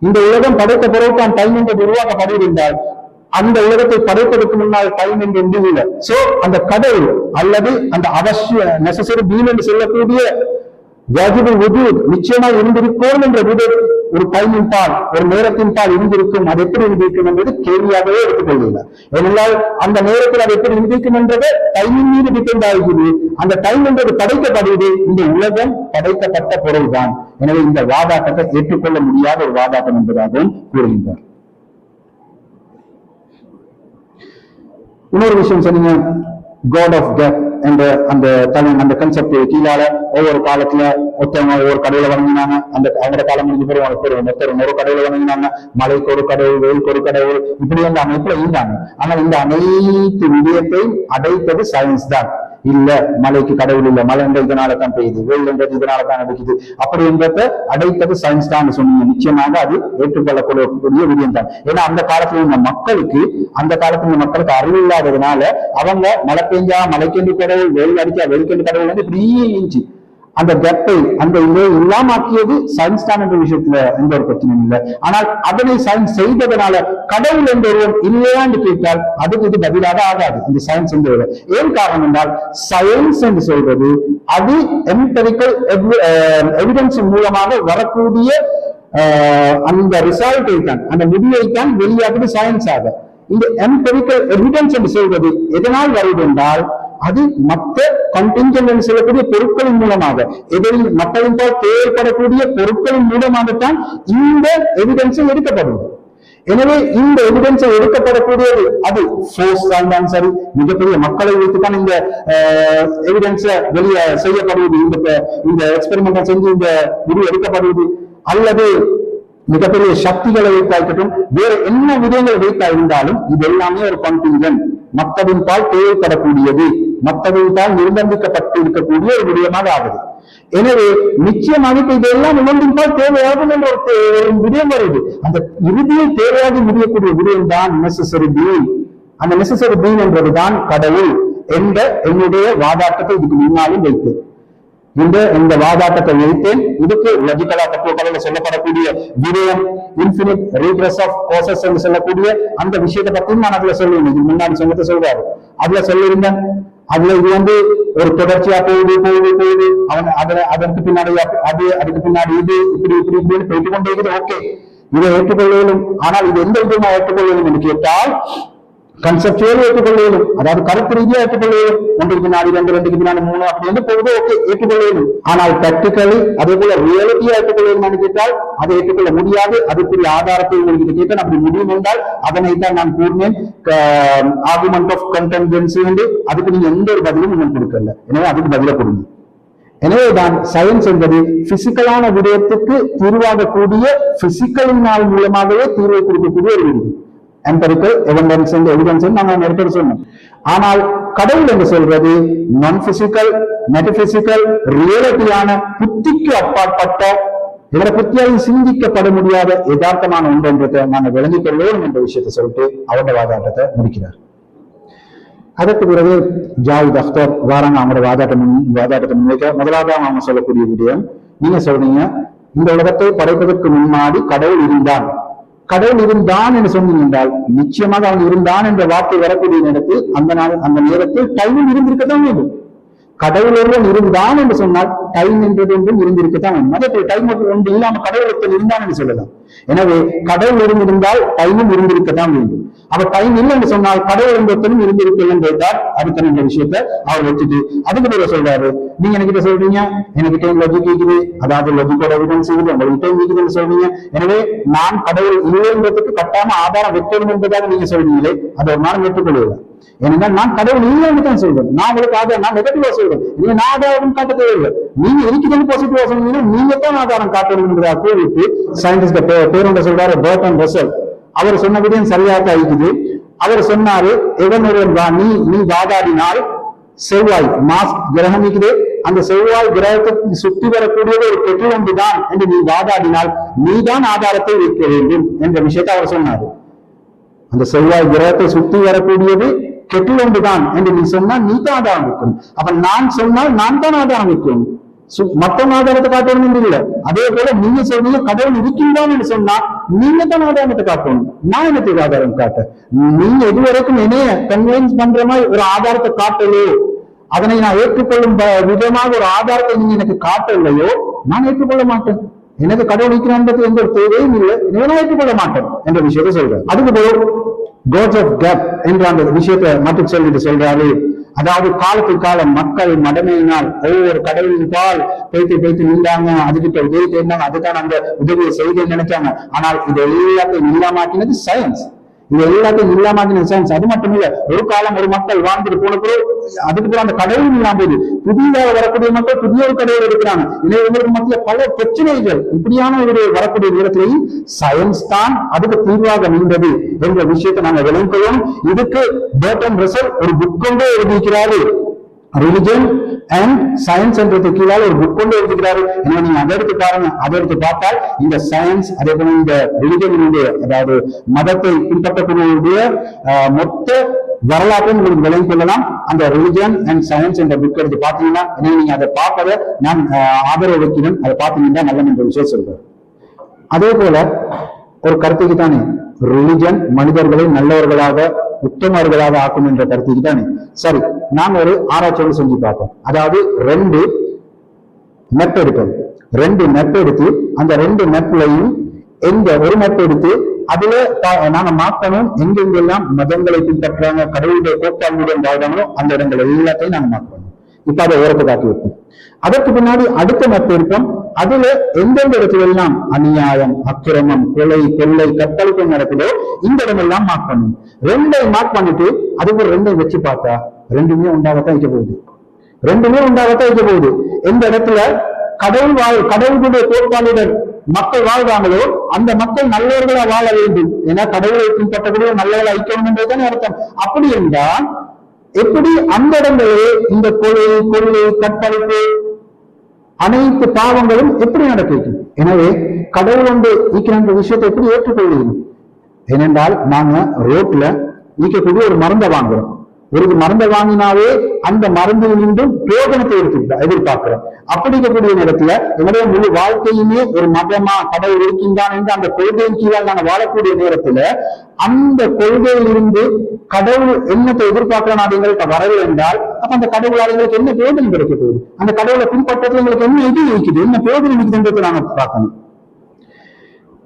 இந்த உலகம் படைத்த பொருள் தான் டைம் என்றது உருவாக்கப்படுவதால் அந்த உலகத்தை படைப்பதற்கு முன்னால் டைம் என்று ஒன்றும் இல்லை. சோ அந்த கடவுள் அல்லது அந்த அவசிய நெசசரி பீன் என்று சொல்லக்கூடிய நிச்சயமாக இருந்திருக்கும் என்ற ஒரு டைமின் பால், ஒரு நேரத்தின் பால் இருந்திருக்கும். அது எப்படி இருந்திருக்கும் என்பது கேள்வியாகவே எடுத்துக்கொள்ளலாம். ஏனென்றால் அந்த நேரத்தில் அது எப்படி இருந்திருக்கும் என்றது டைமின் மீது டிபெண்ட் ஆகிறது. அந்த டைம் என்பது படைக்கப்படுவது இந்த உலகம் படைக்கப்பட்ட பொருள்தான். எனவே இந்த வாதாட்டத்தை ஏற்றுக்கொள்ள முடியாத ஒரு வாதாட்டம் என்பதாகவும் கூறுகின்றார். இன்னொரு விஷயம் சொன்னீங்க, காட் ஆஃப் டெத் என்ற அந்த கன்செப்ட் கீழால ஒவ்வொரு காலத்துல ஒருத்தவங்க ஒவ்வொரு கடையில வணங்கினாங்க. அவங்களோட காலம் முடிஞ்ச பிறகு ஒரு கடையில வணங்கினாங்க. மலைக்கு ஒரு கடவுள், வெயிலுக்கு ஒரு கடவுள், இப்படி அந்த அமைப்புல இருந்தாங்க. ஆனால் இந்த அனைத்து விடயத்தையும் அடைத்தது சயின்ஸ் தான். இல்ல, மலைக்கு கடவுள் இல்ல, மழை என்ற இதனால தான் பெய்யுது, வெயில் என்றது இதனால தான் நடக்குது, அப்படி என்றத அடைத்தது சயின்ஸ் தான் சொன்னீங்க. நிச்சயமாக அது ஏற்றுக்கொள்ளக்கூடிய விடயம் தான். ஏன்னா அந்த காலத்துல இருந்த மக்களுக்கு அறிவு இல்லாததுனால அவங்க மழை பெஞ்சா மலைக்கென்று கடவுள், வெயில் அடிச்சா வெயிலுக்கென்று கடவுள் வந்து இப்படியே இருந்துச்சு. அந்த கெப்பை அந்த இதை இல்லாமக்கியது சயின்ஸ் தான் என்ற விஷயத்துல எந்த ஒரு பிரச்சனையும் இல்லை. ஆனால் அதனை சயின்ஸ் செய்ததனால கடவுள் என்ற ஒருவன் இல்லையான்னு கேட்டால் அதுக்கு இது பதிலாக ஆகாது இந்த சயின்ஸ் என்ற. ஏன் காரணம் என்றால், சயின்ஸ் என்று சொல்வது அது எம்பெரிக்கல் எவிடன்ஸ் மூலமாக வரக்கூடிய அந்த ரிசல்ட்டை தான், அந்த முடிவை தான் வெளியாகுது சயின்ஸ் ஆக. இந்த எம்பெரிக்கல் எவிடன்ஸ் என்று சொல்வது எதனால் வருது என்றால், அது மற்ற கண்டின்ஜென்ட் என்று சொல்லக்கூடிய பொருட்களின் மூலமாக, மக்களின் போல் தேவைப்படக்கூடிய பொருட்களின் மூலமாகத்தான் இந்த எவிடன்ஸை எடுக்கப்படுது. எனவே இந்த எவிடன்ஸை எடுக்கப்படக்கூடியது அது ஃபோர்ஸ் இருந்தாலும் சரி, மிகப்பெரிய மக்களை வைத்துத்தான் இந்த எவிடன்ஸை வெளியே செய்யப்படுவது, இந்த எக்ஸ்பெரிமெண்ட் செஞ்சு இந்த முடிவு எடுக்கப்படுவது, அல்லது மிகப்பெரிய சக்திகளை வைத்தாக்கட்டும், வேற என்ன விடயங்கள் வைத்தா இருந்தாலும் இது எல்லாமே ஒரு கண்டின்ஜென்ட், மக்களின் பால் தேவைப்படக்கூடியது, மக்களின் பால் நிர்பந்திக்கப்பட்டு இருக்கக்கூடிய ஒரு விடயமாக ஆகுது. எனவே நிச்சயமாக இதெல்லாம் ஒன்றின் பால் தேவையாகும் என்ற ஒரு விடயம் வருது. அந்த இறுதியில் தேவையாக முடியக்கூடிய விடயம் தான் நெசசரி பீன். அந்த நெசசரி பீன் என்பதுதான் கடவுள் என்ற என்னுடைய வாதாட்டத்தை இதுக்கு முன்னாலும் வைத்தேன். இந்த வாதாட்டத்தை வைத்தேன். இதுக்கு லாஜிக்கலா தத்துவக்கலையில சொல்லப்படக்கூடிய விடயம் இன்ஃபினிட் ரீக்ரஸ் ஆஃப் காசஸ் என்று சொல்லக்கூடிய அந்த விஷயத்தை பத்தியும் நான் அதுல சொல்லுவேன். இது முன்னாடி சொன்னதை சொல்றாரு, அதுல சொல்லியிருந்தேன். அதுல இது ஒரு தொடர்ச்சியா போகுது அவன் அதற்கு பின்னாடி அதுக்கு பின்னாடி இது இப்படி போயிட்டு கொண்டே இருக்குது. ஓகே, இதை ஏற்றுக்கொள்ளும். ஆனால் இது எந்த விதமா ஏற்றுக்கொள்ளும் என்று கேட்டால், கன்செப்டுவல் ஏற்றுக்கொள்ளும், அதாவது கருத்து ரீதியா ஏற்றுக்கொள்ளும். ஒன்றுக்கு பின்னாடி ரெண்டுக்கு பின்னாடி 3 அப்படி வந்து போகுது, ஓகே ஏற்றுக்கொள்ளும். ஆனால் பிராக்டிகலி அதே போல ரியாலிட்டியா ஏற்றுக்கொள்ளும் கேட்டால் அதை ஏற்றுக்கொள்ள முடியாது. அதுக்குரிய ஆதாரத்தை உங்களுக்கு கேட்டால் அப்படி முடியும் என்றால் அதனைத்தான் நான் கூறினேன், ஆர்குமெண்ட் ஆஃப் கண்டென்ஜென்சி என்று. அதுக்கு நீங்க எந்த ஒரு பதிலும் உங்களுக்கு கொடுக்கல, எனவே அதுக்கு பதில கொடுங்க. எனவேதான் சயின்ஸ் என்பது பிசிக்கலான விடயத்துக்கு தீர்வாகக்கூடிய பிசிக்கலினால் மூலமாகவே தீர்வை கொடுக்கக்கூடிய ஒரு விடயம். எம்பரிக்கல் எவிடன்ஸ் நாங்கள் நேரத்தோடு சொன்னோம். ஆனால் கடவுள் என்று சொல்றது நான் பிசிக்கல், மெட்டபிசிக்கல், ரியாலிட்டியான, புத்திக்கு அப்பாற்பட்ட, இவரை புத்தியால் சிந்திக்கப்பட முடியாத யதார்த்தமான ஒன்று என்றதை நாங்கள் விளங்கிக் கொள்வோம் என்ற விஷயத்தை சொல்லிட்டு அவருடைய வாதாட்டத்தை முடிக்கிறார். அதற்கு பிறகு ஜாவித் அக்தர் வாராங்க அவங்களோட வாதாட்டத்தை முன்வைக்க. முதலாவது அவங்க சொல்லக்கூடிய விடயம், நீங்க சொல்றீங்க இந்த உலகத்தை படைப்பதற்கு முன்னாடி கடவுள் இருந்தான் என்று சொன்னீங்க என்றால், நிச்சயமாக அவன் இருந்தான் என்ற வார்த்தை வரக்கூடிய நேரத்தில் அந்த நேரத்தில் டைமும் இருந்திருக்கத்தான் வேண்டும். கடவுள் ஒருவன் இருந்தான் என்று சொன்னால் டைம் என்றது ஒன்றும் இருந்திருக்கத்தான் வேண்டும். மதத்தில் டைம் ஒன்று இல்லாம கடவுளத்தில் இருந்தான் என்று சொல்லலாம். எனவே கடவுள் இருந்திருந்தால் டைமும் இருந்திருக்கத்தான் வேண்டும். அவர் டைம் இல்லை என்று சொன்னால் கடவுள் என்பதும் இருந்திருக்கு என்றால் அடுத்த என்ற விஷயத்தை அவர் வச்சுட்டு அதுக்கு பிறகு சொல்றாரு, நீங்க என்கிட்ட சொல்றீங்க எனக்கு டைம் லாஜிக் இருக்குது, அதாவது லாஜிக்கோட எவிடன்ஸ் இருக்குது, உங்களுக்கு டைம் இருக்குதுன்னு சொல்றீங்க. எனவே நான் கடவுள் இல்லை என்பதற்கு கட்டாம ஆதாரம் வைக்கணும் என்பதாக நீங்க சொல்றீங்களே, அதை ஒரு நாள் ஏற்றுக்கொள்ளல. ஏனென்றால் நான் கடவுள் இல்லைன்னு தான் சொல்றேன். நான் உங்களுக்கு ஆதாரம், நான் நெகட்டிவா சொல்றேன், நீங்க நான் ஆதாரம் காட்ட தேவையில்லை. நீங்க இருக்குதுன்னு பாசிட்டிவா சொன்னீங்கன்னா நீங்க தான் ஆதாரம் காட்டணுங்கிறதா கூறிட்டு சயின்டிஸ்ட் பேர் சொல்றாரு பர்டன் ரசல். அவர் சொன்ன விடயம் சரியாக இருக்குது. அவர் சொன்னாரு, எவன் ஒருவன் நீ வாதாடினால் செவ்வாய் மாஸ் கிரகம் இருக்குது, அந்த செவ்வாய் கிரகத்தை சுற்றி வரக்கூடியது ஒரு பெட்ரோல் ஒன்றுதான் என்று நீ வாதாடினால் நீதான் ஆதாரத்தை வைக்க வேண்டும் என்ற விஷயத்தை அவர் சொன்னாரு. அந்த செவ்வாய் கிரகத்தை சுற்றி வரக்கூடியது கெட்டில் ஒன்றுதான் என்று நீ சொன்னால் நீ தான் ஆதாரம் வைக்கணும். அப்ப நான் சொன்னால் நான் தான் ஆதாரம் வைக்கணும், மொத்தம் ஆதாரத்தை காட்டணும் என்று இல்லை. அதே போல நீங்க சொல்றீங்க கடவுள் இருக்கின்றான் என்று சொன்னா நீங்க தான் ஆதாரத்தை காட்டணும், நான் எனக்கு ஆதாரம் காட்ட. நீங்க இதுவரைக்கும் என்னைய கன்வின்ஸ் பண்ற மாதிரி ஒரு ஆதாரத்தை காட்டலையோ, அதனை நான் ஏற்றுக்கொள்ளும் விதமாக ஒரு ஆதாரத்தை நீங்க எனக்கு காட்டலையோ, நான் ஏற்றுக்கொள்ள மாட்டேன். எனக்கு கடவுள் இருக்கிறான்றது எந்த ஒரு தேவையும் இல்லை, நான் ஏற்றுக்கொள்ள மாட்டேன் என்ற விஷயத்தை சொல்றேன். அதுக்கு போய் கோட்ஸ் ஆஃப் கேப் என்ற அந்த விஷயத்தை மட்டும் சொல்லிட்டு சொல்றாரு. அதாவது காலத்துக்கு காலம் மக்கள் மடமையினால் ஒவ்வொரு கடவுளின் பால் பேய்த்து நின்றாங்க, அதுகிட்ட உதவி தேர்ந்தாங்க, அதுக்கான அந்த உதவியை செய்து நினைச்சாங்க. ஆனால் இது எல்லாத்தையும் இல்லாமாக்கினது சயின்ஸ். இது எல்லாத்தையும் இல்லாம சயின்ஸ். அது மட்டும் இல்ல, ஒரு காலம் ஒரு மக்கள் வாழ்ந்துட்டு போன பிறகு அதுக்கு பிறகு அந்த கடவுள் இல்லாம போகுது. புதிதாக வரக்கூடிய மக்கள் புதிய ஒரு கடவுள் எடுக்கிறாங்க. இளைஞர்களுக்கு மத்திய பல பிரச்சனைகள் இப்படியான ஒரு வரக்கூடிய நேரத்திலேயும் சயின்ஸ் தான் அதுக்கு தீர்வாக நின்றது என்ற விஷயத்தை நாங்க விளங்குகிறோம். இதுக்கு பெர்ட்ராண்ட் ரசல் ஒரு புக் கொண்டே எழுதியிருக்கிறாரு, ரிலிஜன் அண்ட் சயின்ஸ் என்றது கீழால் ஒரு புக் கொண்டு எழுதிக்கிறாரு. எனவே நீங்க அதை எடுத்து பாருங்க. அதை எடுத்து பார்த்தால் இந்த சயின்ஸ் அதே போல இந்த ரிலிஜனுடைய அதாவது மதத்தை பின்பற்றக்கூடிய மொத்த வரலாற்றை உங்களுக்கு விளங்கிக் கொள்ளலாம். அந்த ரிலிஜன் அண்ட் சயின்ஸ் என்ற புக் எடுத்து பார்த்தீங்கன்னா, எனவே நீங்க அதை பார்ப்பதை நான் ஆதரவு வைக்கிறேன். அதை பார்த்தீங்கன்னா நல்ல என்ற விஷயம் சொல்றேன். அதே போல ஒரு கருத்துக்கு தானே ரிலிஜன் மனிதர்களை நல்லவர்களாக உத்தமர்களாக ஆக்கும் என்ற கருத்துக்கு தானே. சரி, நாம் ஒரு ஆராய்ச்சியோடு செஞ்சு பார்ப்போம். அதாவது ரெண்டு மெப் எடுப்போம். ரெண்டு மெப் எடுத்து அந்த ரெண்டு மெப்லையும் எந்த ஒரு மெப் எடுத்து அதுல நாங்க மாற்றணும் எங்கெங்கெல்லாம் மதங்களை பின்பற்றாங்க, கடவுளுடைய கோட்பாடுடன் வாழ்றாங்களோ அந்த இடங்கள் எல்லாத்தையும் நாங்க மாற்றணும். இப்ப அதை ஓரத்தை காட்டி வைப்போம். அதற்கு பின்னாடி அடுத்த மெப் இருப்போம். அதுல எந்தெந்த இடத்துல எல்லாம் அநியாயம், அக்கிரமம், கொலை, கொள்ளை, கற்பழிப்பு நடக்குதோ இந்த இடமெல்லாம் மார்க் பண்ணணும். ரெண்டையும் மார்க் பண்ணிட்டு அதுக்கு ரெண்டையும் வச்சு பார்த்தா ரெண்டுமே உண்டாகத்தான் வைக்க போகுது. ரெண்டுமே உண்டாகத்தான் வைக்க போகுது. எந்த இடத்துல கடவுளுடைய கோட்பாடுடன் மக்கள் வாழ்றாங்களோ அந்த மக்கள் நல்லவர்களா வாழ வேண்டும். ஏன்னா கடவுளை பின்பற்றக்கூடிய நல்லவர்களா ஐக்கணும் என்றதுதான் அர்த்தம். அப்படி என்றால் எப்படி அந்த இடங்களே இந்த கொலை, கொள்ளை, கற்பழிப்பு அனைத்து பாவங்களும் எப்படி நடக்கும்? எனவே கடவுள் வந்து ஈக்கிற விஷயத்தை எப்படி ஏற்றுக்கொள்ளும்? ஏனென்றால் நாங்க ரோட்ல ஈக்கக்கூடிய ஒரு மருந்தை வாங்குறோம். ஒரு மருந்தை வாங்கினாவே அந்த மருந்தில் நின்றும் பிரயோஜனத்தை எதிர்பார்க்கிறோம். அப்படிக்கக்கூடிய நேரத்துல என்னுடைய முழு வாழ்க்கையுமே ஒரு மதமா கடவுள் இருக்கின்றான் என்று அந்த கொள்கையின் கீழால் நாங்கள் வாழக்கூடிய நேரத்துல அந்த கொள்கையில் இருந்து கடவுள் என்னத்தை எதிர்பார்க்கிறோம் அப்படிங்கிறத வரவில்லை என்றால் அப்ப அந்த கடவுளால் எங்களுக்கு என்ன பிரயோஜனம் கிடைக்க போகுது? அந்த கடவுளை பின்பற்றத்தில் எங்களுக்கு என்ன இது இருக்குது, என்ன பிரயோஜனம் இருக்குதுன்றது நாங்க பார்க்கணும்.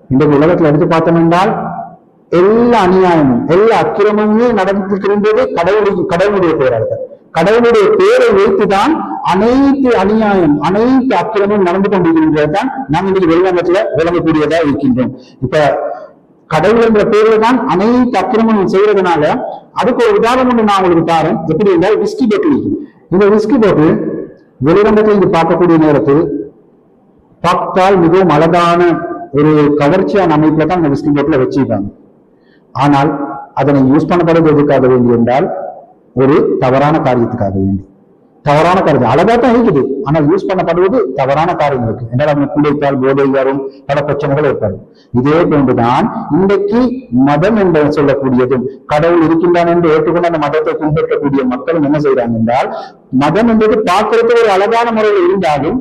இந்த உலகத்துல எடுத்து பார்த்தோம் என்றால் எல்லா அநியாயமும் எல்லா அக்கிரமுமே நடந்திருக்கின்றது கடவுளுடைய பேராக. கடவுளுடைய பேரை வைத்துதான் அனைத்து அநியாயம் அனைத்து அக்கிரமும் நடந்து கொண்டிருக்கின்றதுதான் நாம் இன்னைக்கு வெளிநகரத்துல விளங்கக்கூடியதா இருக்கின்றோம். இப்ப கடவுள் என்ற பேரில் தான் அனைத்து அக்கிரமம் செய்யறதுனால அதுக்கு ஒரு உதாரணம் நான் உங்களுக்கு தாரேன். எப்படி என்றால் விஸ்கி பாட்டில். இந்த விஸ்கி பாட்டில் வெளிரங்கத்தில் இது பார்க்கக்கூடிய நேரத்தில் பார்த்தால் மிகவும் அழகான ஒரு கவர்ச்சியான அமைப்புல தான் அந்த விஸ்கி பாட்டில வச்சிருக்காங்க. ஆனால் அதனை யூஸ் பண்ணப்படுவது எதுக்காக வேண்டி என்றால் ஒரு தவறான காரியத்துக்காக வேண்டி. தவறான காரியம் அழகா தான் இருக்குது, ஆனால் யூஸ் பண்ணப்படுவது தவறான காரியங்களுக்கு. என்றால் அவங்க குடித்தால் போதை வரும், பல பிரச்சனைகள் ஏற்படும். இதே போன்றுதான் இன்றைக்கு மதம் என்று சொல்லக்கூடியதும் கடவுள் இருக்கின்றான் என்று ஏற்றுக்கொண்டு அந்த மதத்தை பின்பற்றக்கூடிய மக்களும் என்ன செய்யறாங்க என்றால் மதம் என்பது பார்க்கறதுக்கு ஒரு அழகான முறையில் இருந்தாலும்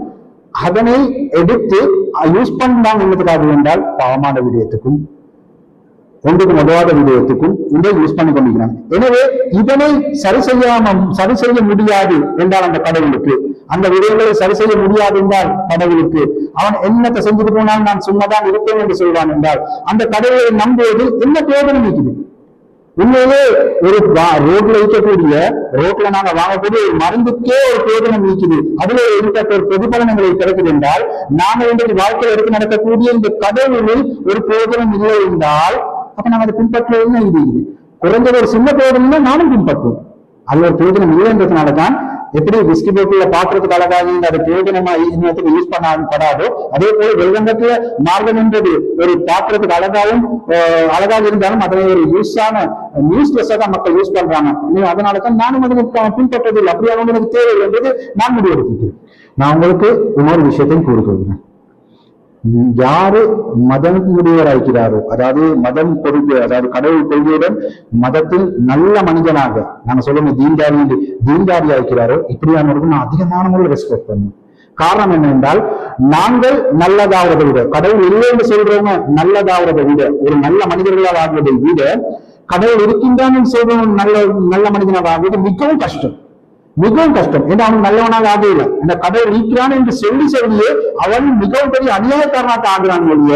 அதனை எடுத்து யூஸ் பண்ணலாம் என்பதற்காக என்றால் பாவமான விடயத்துக்கும் ஒன்றுக்கு உதவாத விடயத்துக்கும் இதை யூஸ் பண்ணி கொண்டிருக்கிறாங்க. எனவே இதனை சரி செய்ய முடியாது என்றால் அந்த கடவுளுக்கு அந்த விடயங்களை சரி செய்ய முடியாது என்றால் கடவுளுக்கு அவன் என்னத்தை செஞ்சுட்டு போனால் நான் சும்மாதான் இருப்பேன் என்று சொல்வான் என்றால் அந்த கடவுளை நம்புவதில் என்ன பிரயோஜனம் இருக்குது? உண்மையிலே ஒரு ரோட்ல இருக்கக்கூடிய ரோட்ல நாங்க வாங்கக்கூடிய ஒரு மருந்துக்கே ஒரு பிரயோஜனம் இருக்குது, அதுல இருக்க ஒரு பிரதிபலனங்களை கிடைக்குது என்றால் நாங்க இன்றைக்கு வாழ்க்கையில் எடுத்து நடக்கக்கூடிய இந்த கடவுளில் ஒரு பிரயோஜனம் இல்லை என்றால் அப்ப நாங்க அதை பின்பற்றுவது இது குறைஞ்சது ஒரு சின்ன பிரயோஜனம் நானும் பின்பற்றுவோம். அது ஒரு பிரயோஜனம் இல்லைன்றதுனாலதான் எப்படி விஸ்கி போட்டில பாக்குறதுக்கு அழகாக அது பிரயோஜனமா யூஸ் பண்ணப்படாதோ அதே போல வெளிரங்கத்துல மார்க்கம் என்றது ஒரு பாக்குறதுக்கு அழகாக இருந்தாலும் அதனை ஒரு யூஸான நியூஸ்லெஸ்ஸா தான் மக்கள் யூஸ் பண்றாங்க. அதனாலதான் நானும் அதை பின்பற்றதில்லை. அப்படி அவங்க எனக்கு தேவையில்லை என்றது நான் முடிவெடுத்திருக்கிறேன். நான் உங்களுக்கு இன்னொரு விஷயத்தையும் கூறுகிறேன். யாரு மதம் முடிவராய்க்கிறாரோ, அதாவது மதம் கொள்கை, அதாவது கடவுள் கொள்கையுடன் மதத்தில் நல்ல மனிதனாக நாங்க சொல்லணும் தீன்தாரி ஆகிறாரோ, இப்படியானவர்கள் நான் அதிகமான முறையில் ரெஸ்பெக்ட் பண்ணுவேன். காரணம் என்னென்றால், நாங்கள் நல்லதாவதை விட, கடவுள் இல்லை என்று சொல்றவங்க நல்லதாவதை விட, ஒரு நல்ல மனிதர்களால் ஆகுவதை விட, கடவுள் இருக்கின்றான் சொல்றவங்க நல்ல மனிதனாக ஆகுவது மிகவும் கஷ்டம், மிகவும் கஷ்டம். ஏன்னா அவன் நல்லவனாக ஆகல, இந்த கடவுள் இருக்கிறான் என்று சொல்லியே அவன் மிகவும் பெரிய அநியாயக்காரனாக ஆகிறான் ஒழிய,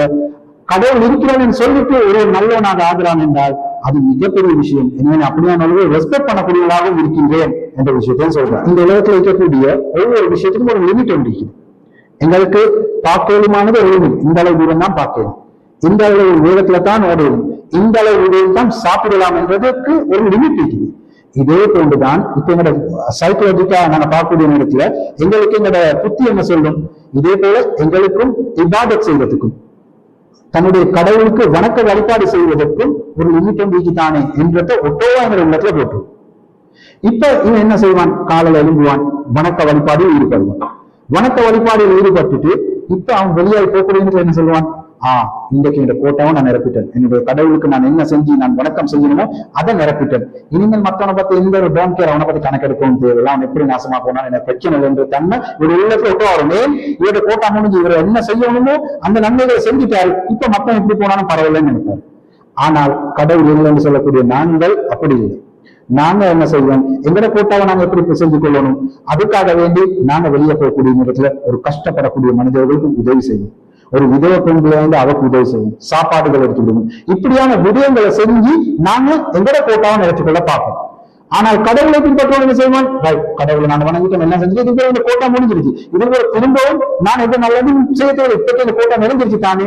கடவுள் இருக்கிறான் என்று சொல்லிட்டு ஒரு நல்லவனாக ஆகிறான் என்றால் அது மிகப்பெரிய விஷயம். எனவே அப்படியான ரெஸ்பெக்ட் பண்ணக்கூடியவர்களாகவும் இருக்கின்றேன் என்ற விஷயத்தையும் சொல்றேன். இந்த உலகத்தில் இருக்கக்கூடிய ஒவ்வொரு விஷயத்துக்கும் ஒரு லிமிட் ஒன்று இருக்குது. எங்களுக்கு பார்க்கலுமானது ஒரு லிமிட். இந்த அளவு தூரம் தான் பார்க்கணும், இந்த அளவு வேகத்துல தான் ஓடணும், இந்த அளவு வேகம் தான் சாப்பிடலாம் என்றதுக்கு ஒரு லிமிட் இருக்குது. இதே போன்றுதான் இப்ப எங்களோட சைக்கோலஜிக்கா நாங்க பார்க்கக்கூடிய நேரத்துல எங்களுக்கு எங்களோட புத்தி என்ன சொல்லும், இதே போல எங்களுக்கும் இபாதத் செய்வதற்கும் தன்னுடைய கடவுளுக்கு வணக்க வழிபாடு செய்வதற்கும் ஒரு லிமிட் தானே என்றத ஒட்டோவா என்ற உள்ளத்துல போட்டு. இப்ப இவன் என்ன செய்வான், காலையில எழும்புவான், வணக்க வழிபாடில் ஈடுபடுவான். வணக்க வழிபாடில் ஈடுபட்டுட்டு இப்ப அவன் வெளியால் போகக்கூடிய என்ன சொல்லுவான், இன்றைக்கு இந்த கோட்டாவும் நான் நிரப்பிட்டேன், என்னுடைய கடவுளுக்கு நான் என்ன செஞ்சு நான் வணக்கம் செய்யணுமோ அதை நிரப்பிட்டேன், இனிமேல் மற்றவனை பத்தி எந்த ஒரு டோன் கேர், அவனை பத்தி கணக்கெடுக்கவும் தேவையில்லை, அவன் எப்படி நாசமா போனா எனக்கு பிரச்சனை இல்லை என்ற தன்மை ஒரு உள்ளத்துல ஒட்ட வரும். இவருடைய கோட்டா முடிஞ்சு இவர் என்ன செய்யணுமோ அந்த நன்மைகளை செஞ்சுட்டாரு, இப்ப மத்தவன் எப்படி போனாலும் பரவாயில்லைன்னு நினைப்பாரு. ஆனால் கடவுள் இல்லை என்று சொல்லக்கூடிய நாங்கள் அப்படி இல்லை. நாங்க என்ன செய்வோம், எங்கட கோட்டாவை நாங்க எப்படி செஞ்சு கொள்ளணும், அதுக்காக வேண்டி நாங்க வெளியே போகக்கூடிய நேரத்துல ஒரு கஷ்டப்படக்கூடிய மனிதர்களுக்கு உதவி செய்வோம், ஒரு விதவ பெண்களை வந்து அவருக்கு உதவி செய்யும், சாப்பாடுகள் எடுத்துக்கணும், இப்படியான விடயங்களை செஞ்சு நாங்க எங்கட கோட்டாவை நினைச்சுக்கொள்ள பார்ப்போம். ஆனால் கடவுளை பின்பற்றவங்க என்ன செய்வான், கடவுளை நான் வணங்கிட்டோம், என்ன செஞ்சு இது இந்த கோட்டா முடிஞ்சிருச்சு, இது திரும்பவும் நான் எது நல்லதும் செய்ய தேவை, இப்ப இந்த கோட்டா நிறைஞ்சிருச்சு தானே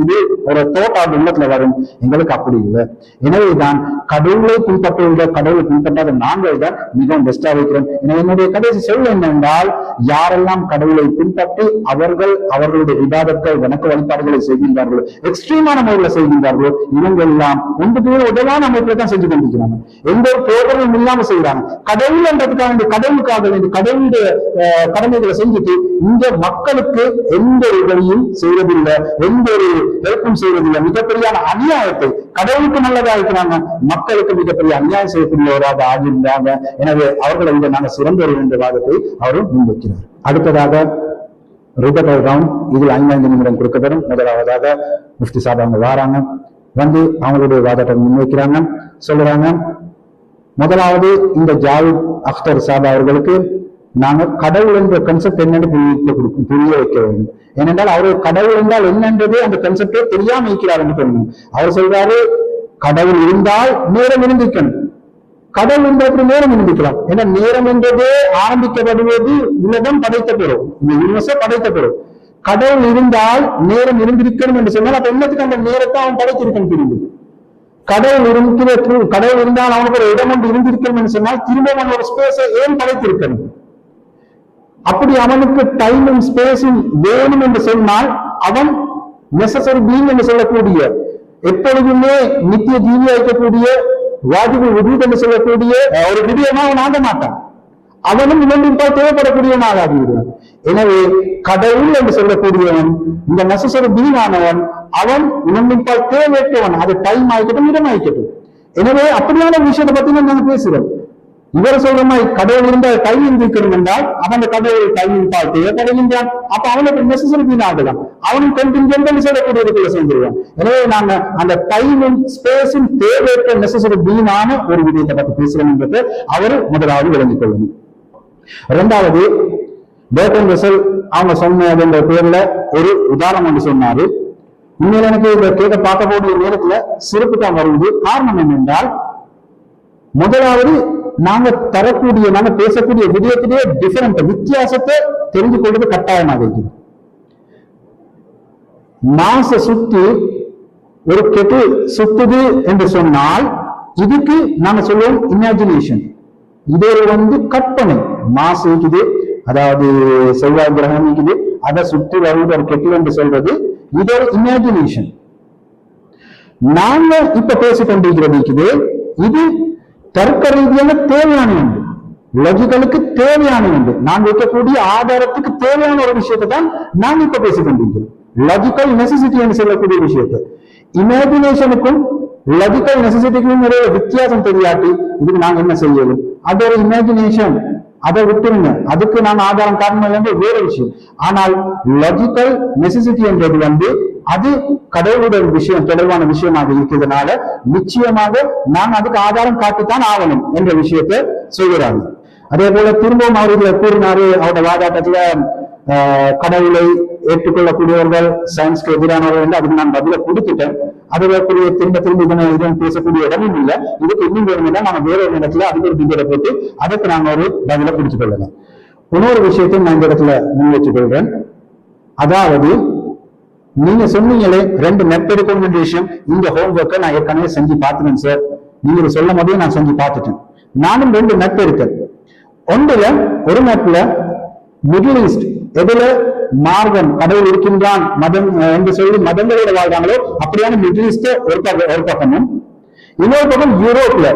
இது ஒரு தோட்டா உள்ளத்துல வரும். எங்களுக்கு அப்படி இல்லை. எனவேதான் கடவுளை பின்பற்றுவதை கடவுளை பின்பற்றாத நாங்கள் தான் மிகவும் பெஸ்டா வைக்கிறோம். எனவே என்னுடைய கடைசி சொல் என்னென்றால், யாரெல்லாம் கடவுளை பின்பற்றி அவர்களுடைய விவாதத்தை வணக்க வழிபாடுகளை செய்கின்றார்களோ, எக்ஸ்ட்ரீமான முறையில் செய்கின்றார்களோ, இவங்க எல்லாம் ஒன்றுக்கு உதவான அமைப்புல தான் செஞ்சு கொண்டிருக்கிறாங்க. எந்த ஒரு போகமும் இல்லாம செய்யறாங்க. கடவுள் என்றதுக்காக வேண்டிய கடவுளுக்காக வேண்டிய கடவுளுடைய கடமைகளை செஞ்சுட்டு இந்த மக்களுக்கு எந்த ஒரு வழியும் செய்வதில்லை, எந்த ஒரு ஹெல்ப்பும் செய்வதில்லை. மிகப்பெரிய அநியாயத்தை, கடவுளுக்கு நல்லதா இருக்கிறாங்க, மக்களுக்கு மிகப்பெரிய அநியாயம் செய்யக்கூடியவராக ஆகியிருந்தாங்க. எனவே அவர்களை விட நாங்கள் சிறந்தவர்கள் என்ற வாதத்தை அவரும் முன்வைக்கிறார். அடுத்ததாக ரிபட்டல் ரவுண்ட், இதில் 5 நிமிடம் கொடுக்கப்படும். முதலாவதாக முஃப்தி சாப் அவங்க வாராங்க, வந்து அவங்களுடைய வாதத்தை முன்வைக்கிறாங்க, சொல்றாங்க. முதலாவது இந்த ஜாவித் அக்தர் சாப் அவர்களுக்கு நாங்க கடவுள் என்ற கன்செப்ட் என்னன்னு புரிய வைக்க வேண்டும். ஏனென்றால் அவரு கடவுள் என்றால் என்னன்றது அந்த கன்செப்டே தெரியாம இருக்கிறார் என்று சொல்லணும். அவர் சொல்றாரு, கடவுள் இருந்தால் நேரம் இருந்திருக்கணும், கடவுள் இருந்தால் நேரம் இருந்திருக்கலாம். ஏன்னா நேரம் என்றதே ஆரம்பிக்கப்படுவது உலகம் படைத்த பெறும், இந்த யூனிவர்ஸை படைத்த பெறும். கடவுள் இருந்தால் நேரம் இருந்திருக்கணும் என்று சொன்னால் அப்ப என்னத்துக்கு அந்த நேரத்தை அவன் படைத்திருக்கணும் தெரியுது. கடவுள் இருந்தால் அவனுக்கு ஒரு இடம் ஒன்று இருந்திருக்கணும் என்று சொன்னால் திரும்ப அவன் ஒரு ஸ்பேஸை ஏன் படைத்திருக்கணும். அப்படி அவனுக்கு டைமும் ஸ்பேஸும் வேணும் என்று சொன்னால் அவன் நெசசரி பீயிங் என்று சொல்லக்கூடிய, எப்பொழுதுமே நித்திய ஜீவியா இருக்கக்கூடிய, வாஜிபு வஜூத் என்று சொல்லக்கூடிய ஒரு விடயமா அவன் ஆக மாட்டான். அவனும் இவன்பால் தேவைப்படக்கூடியவனாக ஆகிவிடுவான். எனவே கடவுள் என்று சொல்லக்கூடியவன், இந்த நெசசரி பீயிங் ஆனவன், அவன் இவன்பால் தேவையற்றவன். அது டைம் ஆகிக்கட்டும், இடம் ஆகிக்கட்டும். எனவே அப்படியான விஷயத்தை பத்தி நாங்க பேசுறோம். இவர் சொல்ற மாதிரி கடவுள் இருந்தால் டைம் இருக்கணும் என்றால் அவன் கடவுள் டைமின் பால் தேவைப்படுகின்றான். அப்ப அவனுக்கு நெசசரி பீன் ஆகலாம், அவனும் கண்டின்ஜென்ட் சொல்லக்கூடியதுக்குள்ள செஞ்சிருவான். எனவே நாங்க அந்த டைமும் ஸ்பேஸும் தேவையற்ற நெசசரி பீனான ஒரு விடயத்தை பத்தி பேசுறோம் என்பதை அவர் முதலாவது விளங்கிக் கொள்ளணும். இரண்டாவது, பேர்டன் ரசல் அவங்க சொன்ன பேர்ல ஒரு உதாரணம் ஒன்று சொன்னாரு. உண்மையில எனக்கு இந்த கேட்க பார்க்கக்கூடிய நேரத்துல சிறப்பு தான் வருவது. காரணம் என்னென்றால், முதலாவது நாங்க தரக்கூடிய நாங்க பேசக்கூடிய விடயத்திலே டிஃபரெண்ட் வித்தியாசத்தை தெரிந்து கொள்வது கட்டாயமாக இருக்குது. மாச சுத்தி ஒரு கெட்டு சுத்துது என்று சொன்னால் இதுக்கு நாங்க சொல்லுவோம் இமேஜினேஷன். இது ஒரு கற்பனை. மாசு இருக்குது, அதாவது செவ்வாய் கிரகம் இருக்குது, அதை சுற்றி வருவது ஒரு கெட்டு என்று சொல்றது இது ஒரு இமேஜினேஷன். நாங்க இப்ப பேசிக்கொண்டிருக்கிறது இருக்குது, இது தர்க்க ரீதியாக தேவையான உண்டு, லாஜிக்கலுக்கு தேவையான உண்டு, நான் வைக்கக்கூடிய ஆதாரத்துக்கு தேவையான ஒரு விஷயத்தை தான் நான் இப்ப பேசிக் கொண்டிருக்கிறேன். லாஜிக்கல் நெசசிட்டி என்று சொல்லக்கூடிய விஷயத்தை இமேஜினேஷனுக்கும் லாஜிக்கல் நெசசிட்டிக்கும் நிறைய வித்தியாசம் தெரியாட்டி இதுக்கு நாங்க என்ன செய்யணும்? அது ஒரு இமேஜினேஷன், அதை விட்டுருங்க, அதுக்கு நாங்க ஆதாரம் காரணம் வேற விஷயம். ஆனால் லாஜிக்கல் நெசசிட்டி என்றது அது கடவுளுடைய விஷயம் தொடர்பான விஷயமாக இருக்கிறதுனால நிச்சயமாக நான் அதுக்கு ஆதாரம் காட்டித்தான் ஆகணும் என்ற விஷயத்தை சொல்கிறாங்க. அதே போல திரும்பவும் அவர் இதுல கூறினாரு, அவரோட வாதாட்டத்துல கடவுளை ஏற்றுக்கொள்ளக்கூடியவர்கள் சயின்ஸ்க்கு எதிரானவர்கள் என்று அதுக்கு நான் பதில கொடுத்துட்டேன். அதுக்குரிய திரும்ப இதன் பேசக்கூடிய இடமும் இல்லை. இதுக்கு இன்னும் வேணும்னா நாங்க வேற ஒரு இடத்துல அதுக்கு ஒரு டிபேட்டை போட்டு அதுக்கு நாங்க ஒரு பதில பிடிச்சு கொள்ளலாம். இன்னொரு விஷயத்தையும் நான் இந்த இடத்துல முன் வச்சுக் கொள்றேன். அதாவது நீங்க சொன்னீங்களே 2 நெட் எடுக்கணும் விஷயம், இந்த ஹோம்ஒர்க்கை நான் ஏற்கனவே செஞ்சு பார்த்துட்டேன் சார். நீங்க சொல்லும் போதே நான் செஞ்சு பார்த்துட்டேன். நானும் 2 நெட் இருக்கேன். ஒன்றுல ஒரு நெட்ல மிடில் ஈஸ்ட் எதுல மார்க்கம் கடவுள் இருக்கின்றான் மதம் என்று சொல்லி மதங்களோட வாழ்றாங்களோ அப்படியான மிடில் ஈஸ்ட் ஒரு பக்கமும், இன்னொரு பக்கம் யூரோப்ல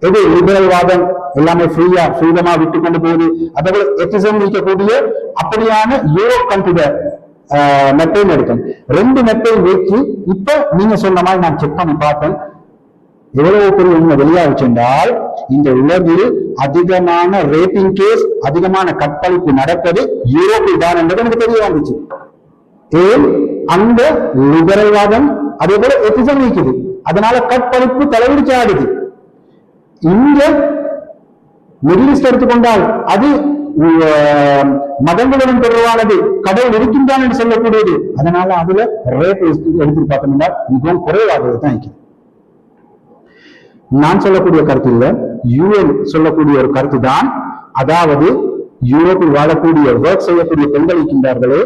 எது லிபரல் வாதம் எல்லாமே ஃப்ரீடமா விட்டு கொண்டு போகுது, அதே எத்திசம் இருக்கக்கூடிய அப்படியான யூரோப் கண்ட்ரில நெட்டையும் எடுத்தேன். 2 நெட்டையும் வச்சு இப்ப நீங்க சொன்ன மாதிரி நான் செக் பண்ணி பார்த்தேன். எவ்வளவு பெரிய உண்மை வெளியாகுச்சு என்றால் இந்த உலகில் அதிகமான ரேப்பிங் கேஸ், அதிகமான கற்பழிப்பு நடப்பது யூரோப்பில் தான் என்பது எனக்கு தெரிய வந்துச்சு. ஏன்? அந்த லிபரல்வாதம் அதே போல எத்திசம் இருக்குது, அதனால கற்பழிப்பு தலைவிரிச்சு ஆடுது. இங்க மிடில் ஈஸ்ட் எடுத்துக்கொண்டால் அது மதங்களுடன் தொடர்பானது, கடவுள் இருக்கின்றான் என்று சொல்லக்கூடியது, அதனால அதுல ரேப் எடுத்து பார்த்தோம்னா மிகவும் குறைவாகவே தான் இருக்குது. நான் சொல்லக்கூடிய கருத்து இல்ல, யூஎன் சொல்லக்கூடிய ஒரு கருத்து தான். அதாவது யூரோப்பில் வாழக்கூடிய ஒர்க் செய்யக்கூடிய பெண்கள் இருக்கின்றார்களே,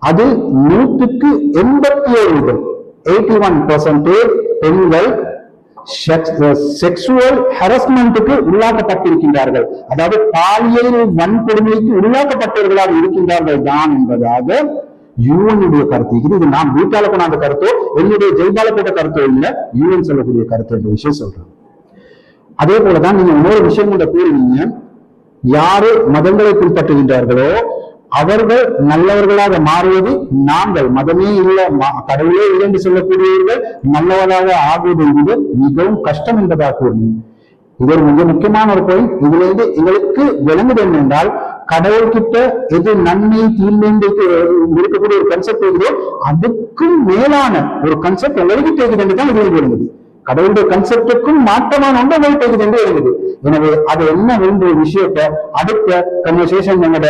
அது 100க்கு 81% பெண்கள் செக்சுவல் ஹராஸ்மெண்ட்டுக்கு உள்ளாக்கப்பட்டிருக்கின்றார்கள், அதாவது பாலியல் வன்கொடுமைக்கு உள்ளாக்கப்பட்டவர்களாக இருக்கின்றார்கள் தான் என்பதாக யூஎனுடைய கருத்து. இது நான் வீட்டால கொண்டாந்த கருத்தோ என்னுடைய ஜெய்பால போட்ட கருத்தோ இல்லை, யூஎன் சொல்லக்கூடிய கருத்து என்ற விஷயம் சொல்றேன். அதே போலதான் நீங்க இன்னொரு விஷயம் கூட கூறுவீங்க, யாரு மதங்களை பின்பற்றுகின்றார்களோ அவர்கள் நல்லவர்களாக மாறுவது, நாங்கள் மதமே இல்லை கடவுளே இல்லை என்று சொல்லக்கூடியவர்கள் நல்லவர்களாக ஆகுவது என்பது மிகவும் கஷ்டம் என்பதாக கூறுவீங்க. இது ஒரு மிக முக்கியமான ஒரு பாயிண்ட். இதுல இருந்து எங்களுக்கு விளங்குது என்னென்றால், கடவுள்கிட்ட எது நன்மை தீமை இருக்கக்கூடிய ஒரு கன்செப்ட் இருக்குதோ அதுக்கும் மேலான ஒரு கன்செப்ட் உங்களுக்கு தேக்குது தான் இது விளங்குது. கடவுளுடைய கன்செப்டுக்கும் மாற்றமான ஒன்று உங்களுக்கு தேக்குது என்று இருக்குது. எனவே அது என்ன வேண்டிய விஷயத்த அடுத்த கன்வர்சேஷன் என்னோட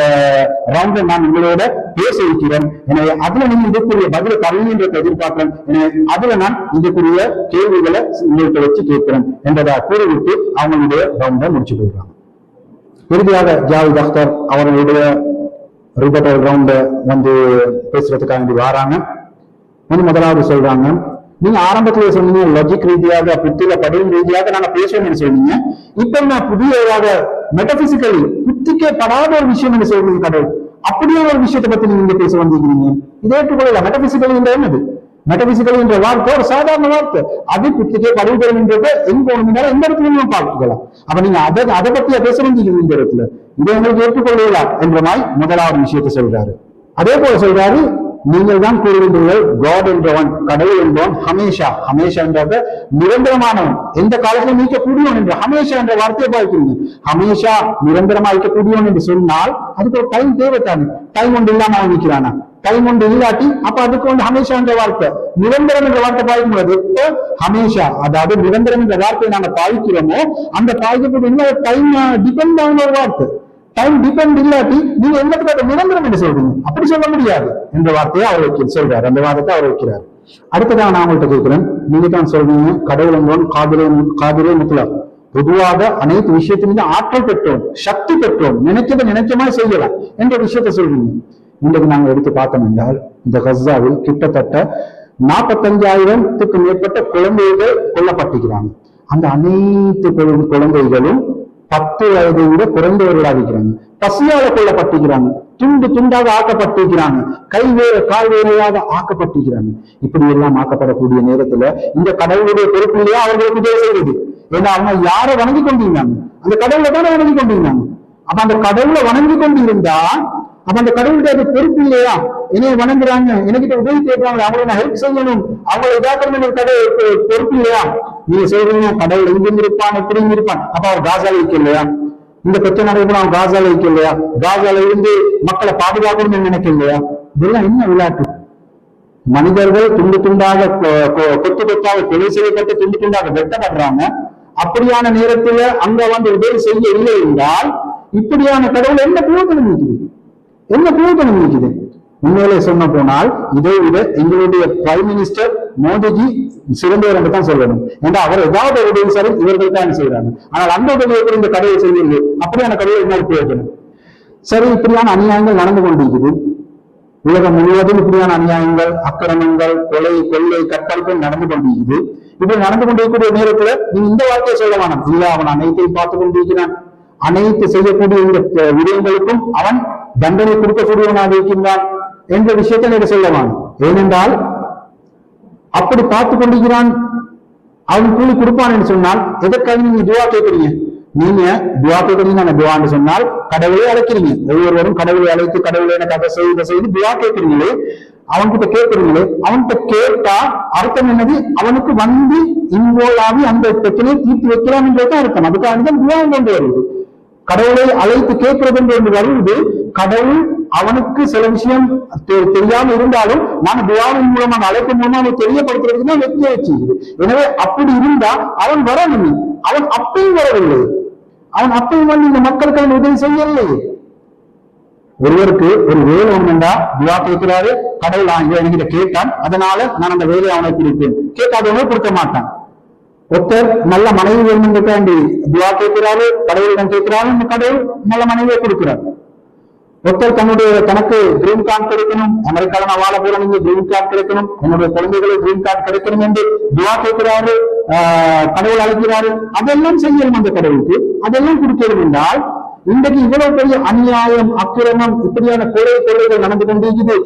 ரவுண்ட்ல நான் உங்களோட பேச இருக்கிறேன். எனவே அதுல நீங்க இதற்குரிய பதில தரணுன்றதை எதிர்பார்க்கிறேன். எனவே அதுல நான் இதற்குரிய கேள்விகளை உங்களுக்கு வச்சு கேட்கிறேன் என்றதை கூறிவிட்டு அவங்களுடைய ரவுண்டை முடிச்சு கொள்றாங்க. இறுதியாக ஜாவித் அக்தர் அவர்களுடைய ரிபட்டல் ரவுண்ட பேசுறதுக்காக வராங்க. முதலாவது சொல்றாங்க, நீங்க ஆரம்பத்திலே சொன்னீங்க லாஜிக் ரீதியாக புத்தியில படியும் ரீதியாக நாங்க பேசணும்னு சொன்னீங்க. இப்ப நான் புதியதாக மெட்டபிசிக்கலி புத்திக்கே படாத ஒரு விஷயம் என்று சொல்றீங்க கடவுள். அப்படியே ஒரு விஷயத்தை பத்தி நீங்க பேச வந்திருக்கீங்க. இதை ஏற்றுக்கொள்ள மெட்டபிசிக்கலி என்ற என்னது? மெட்டபிசிக்கலி என்ற வார்த்தை ஒரு சாதாரண வார்த்தை, அது புத்திக்கே படுபடும் என்றதை எங்க ஒண்ணுனால எந்த இடத்துல பார்க்கலாம். அப்ப நீங்க அதை பத்தியா பேச வேண்டியிருக்கீங்க இந்த இடத்துல. இதை உங்களுக்கு ஏற்றுக்கொள்ளலாம் என்ற மாதிரி முதலாவது விஷயத்தை சொல்றாரு. அதே போல சொல்றாரு, நீங்கள் தான் கூறுகின்றீர்கள் காட் என்றவன், கடவுள் என்பவன் ஹமேஷா, ஹமேஷா என்றாக நிரந்தரமானவன், எந்த காலத்திலும் நீக்கக்கூடியவன் என்ற ஹமேஷா என்ற வார்த்தையை பார்க்கிறீங்க. ஹமேஷா நிரந்தரமா இருக்கக்கூடியவன் என்று சொன்னால் அதுக்கு ஒரு டைம் தேவைத்தானே. டைம் ஒன்று இல்லாம அவன் நிற்கிறானா? டைம் ஒன்று இல்லாட்டி அப்ப அதுக்கு ஹமேஷா என்ற வார்த்தை, நிரந்தரம் என்ற வார்த்தை பாய்க்கும் போது ஹமேஷா, அதாவது நிரந்தரம் என்ற வார்த்தையை நாங்க பாய்க்கிறோமோ அந்த பாய்க்கக்கூடிய டைம் டிபெண்ட் ஆன ஒரு வார்த்தை. டைம் டிபெண்ட் இல்லாட்டி நீங்க என்னத்துக்கு நிரந்தரம் என்று சொல்றீங்க? அப்படி சொல்ல முடியாது என்ற வார்த்தையை அவர் சொல்றாரு, அந்த வாதத்தை அவர் வைக்கிறார். அடுத்ததான் நான் உங்கள்கிட்ட கேட்கிறேன், நீங்க தான் சொல்றீங்க கடவுள் என்பவன் காதிரே முத்தலக், பொதுவாக அனைத்து விஷயத்திலிருந்து ஆற்றல் பெற்றோம், சக்தி பெற்றோம், நினைச்சதை நினைச்சமா செய்யலாம் என்ற விஷயத்த சொல்றீங்க. இன்றைக்கு நாங்க எடுத்து பார்த்தோம் என்றால் இந்த கஸாவில் கிட்டத்தட்ட 45,000த்துக்கு மேற்பட்ட குழந்தைகள் கொல்லப்பட்டிருக்கிறாங்க. அந்த அனைத்து குழந்தைகளும் 10 வயதை விட குறைந்தவர்களாக இருக்கிறாங்க. பசியால கொல்லப்பட்டிருக்கிறாங்க, துண்டு துண்டாக ஆக்கப்பட்டிருக்கிறாங்க, கை வேற கால் வேறையாக ஆக்கப்பட்டிருக்கிறாங்க. இப்படி எல்லாம் ஆக்கப்படக்கூடிய நேரத்துல இந்த கடவுளுடைய பொறுப்பு இல்லையா அவர்களுக்கு உதவி செய்வது? ஏன்னா அவங்க யாரை வணங்கி கொண்டிருந்தாங்க? அந்த கடவுளை தானே வணங்கி கொண்டிருந்தாங்க. அப்ப அந்த கடவுளை வணங்கி கொண்டிருந்தா அப்ப அந்த கடவுளுடைய அது பொறுப்பு இல்லையா? என்னைய வணங்குறாங்க, எனக்கிட்ட உதவி கேட்கிறாங்க, அவங்களை நான் ஹெல்ப் செய்யணும், அவங்களை இதாக்கணும், பொறுப்பு இல்லையா? நீங்க சொல்றீங்க கடவுள் எங்க இருப்பான், எப்படி இருப்பான், அப்ப அவர் காசால வைக்க இல்லையா? இந்த பிரச்சனை நடைபெறும், அவன் காசால வைக்க இல்லையா? காசால இருந்து மக்களை பாதுகாக்கணும்னு நினைக்க இல்லையா? இதெல்லாம் என்ன விளையாட்டு? மனிதர்கள் துண்டு துண்டாக கொத்து கொத்தாக கொலை செய்யப்பட்டு துண்டு துண்டாக வெட்டப்படுறாங்க. அப்படியான நேரத்துல அங்க வந்து உதவி செய்ய இல்லை என்றால் இப்படியான கடவுள் என்ன பிரயோஜனம் இருக்குது? என்ன பிரயோஜனம் இருக்குது? உண்மையிலே சொன்ன போனால் இதை விட எங்களுடைய பிரைம் மினிஸ்டர் மோடிஜி சிறந்தவர் என்று தான் சொல்லணும். ஏன்னா அவர் ஏதாவது உதவி சரி இவர்கள் தான் செய்யறாங்க. ஆனால் அந்த உதவியை கூட இந்த கடவுளை செய்யவில்லை. அப்படியான கடவுள் என்ன பிரயோஜனம்? சரி, இப்படியான அநியாயங்கள் நடந்து கொண்டிருக்குது. உலகம் முழுவதும் இப்படியான அநியாயங்கள், அக்கிரமங்கள், கொலை, கொள்ளை, கற்பழிப்பு நடந்து கொண்டிருக்குது. இப்படி நடந்து கொண்டிருக்கிற நேரத்துல நீங்க இந்த வார்த்தையை சொல்ல வேணாம், இல்ல அவன் அனைத்தையும் பார்த்து கொண்டிருக்கிறான், அனைத்து செய்யக்கூடிய இந்த விடயங்களுக்கும் அவன் தண்டனை கொடுக்கக்கூடியவனாக இருக்கின்றான் என்ற விஷயத்தை நீங்க சொல்ல வேணும். ஏனென்றால் அப்படி பார்த்து கொண்டிருக்கிறான், அவன் கூலி கொடுப்பான் என்று சொன்னால் எதற்காக நீங்க துவா கேட்கிறீங்க? நீங்க துவா கேட்கறீங்க, துவான்னு சொன்னால் கடவுளை அழைக்கிறீங்க. ஒவ்வொருவரும் கடவுளை அழைத்து கடவுளை எனக்கு அதை செய்து துவா கேட்கிறீங்களே, அவன்கிட்ட கேட்கிறீங்களே, அவன்கிட்ட கேட்டா அர்த்தம் என்னது? அவனுக்கு வந்து இன்வால்வ் ஆகி அந்த பிரச்சனையை தீர்த்து வைக்கலாம் என்றதான் அர்த்தம். அதுக்காக தான் துவா கொண்டு வருது. கடவுளை அழைத்து கேட்கிறது என்று வருவது, கடவுள் அவனுக்கு சில விஷயம் தெரியாம இருந்தாலும் நாங்க துவாவின் மூலமாக அழைப்பு மூலமா அவனை தெரியப்படுத்துறதுக்கு தான் வெற்றி வச்சுக்குது. எனவே அப்படி இருந்தா அவன் வரணும். அவன் அப்பயும் வரவில்லை. அவன் அப்பயும் வந்து இந்த மக்களுக்கு உதவி செய்யவில்லை. ஒருவருக்கு ஒரு வேலை ஒண்ணுண்டா துவா கேட்கிறாரு, கடவுள் என்கிட்ட கேட்டான், அதனால நான் அந்த வேலையை அவனை பிடிப்பேன். கேட்காதவனே கொடுக்க மாட்டான். ஒருத்தர் நல்ல மனைவி வேணும்ன்றக்காண்டி துவா கேட்கிறாரு, கடவுளிடம் கேட்கிறாரு, இந்த கடவுள் நல்ல மனைவியை கொடுக்கிறார். ஒருத்தர் தனக்கு கிரீன் கார்டு கிடைக்கணும், அமெரிக்கால நான் வாழ போற நீங்க கிரீன் கார்டு கிடைக்கணும், என்னுடைய குழந்தைகளுக்கு கிரீன் கார்டு கிடைக்கணும் என்று துவா கேட்கிறாரு, கடவுள் அழைக்கிறாரு. அதெல்லாம் செய்யணும் அந்த கடவுளுக்கு, அதெல்லாம் கொடுக்கணும் என்றால் இன்றைக்கு இவ்வளவு பெரிய அநியாயம், அக்கிரமம், இப்படியான கொள்ளைகள் நடந்து கொண்டிருக்குது.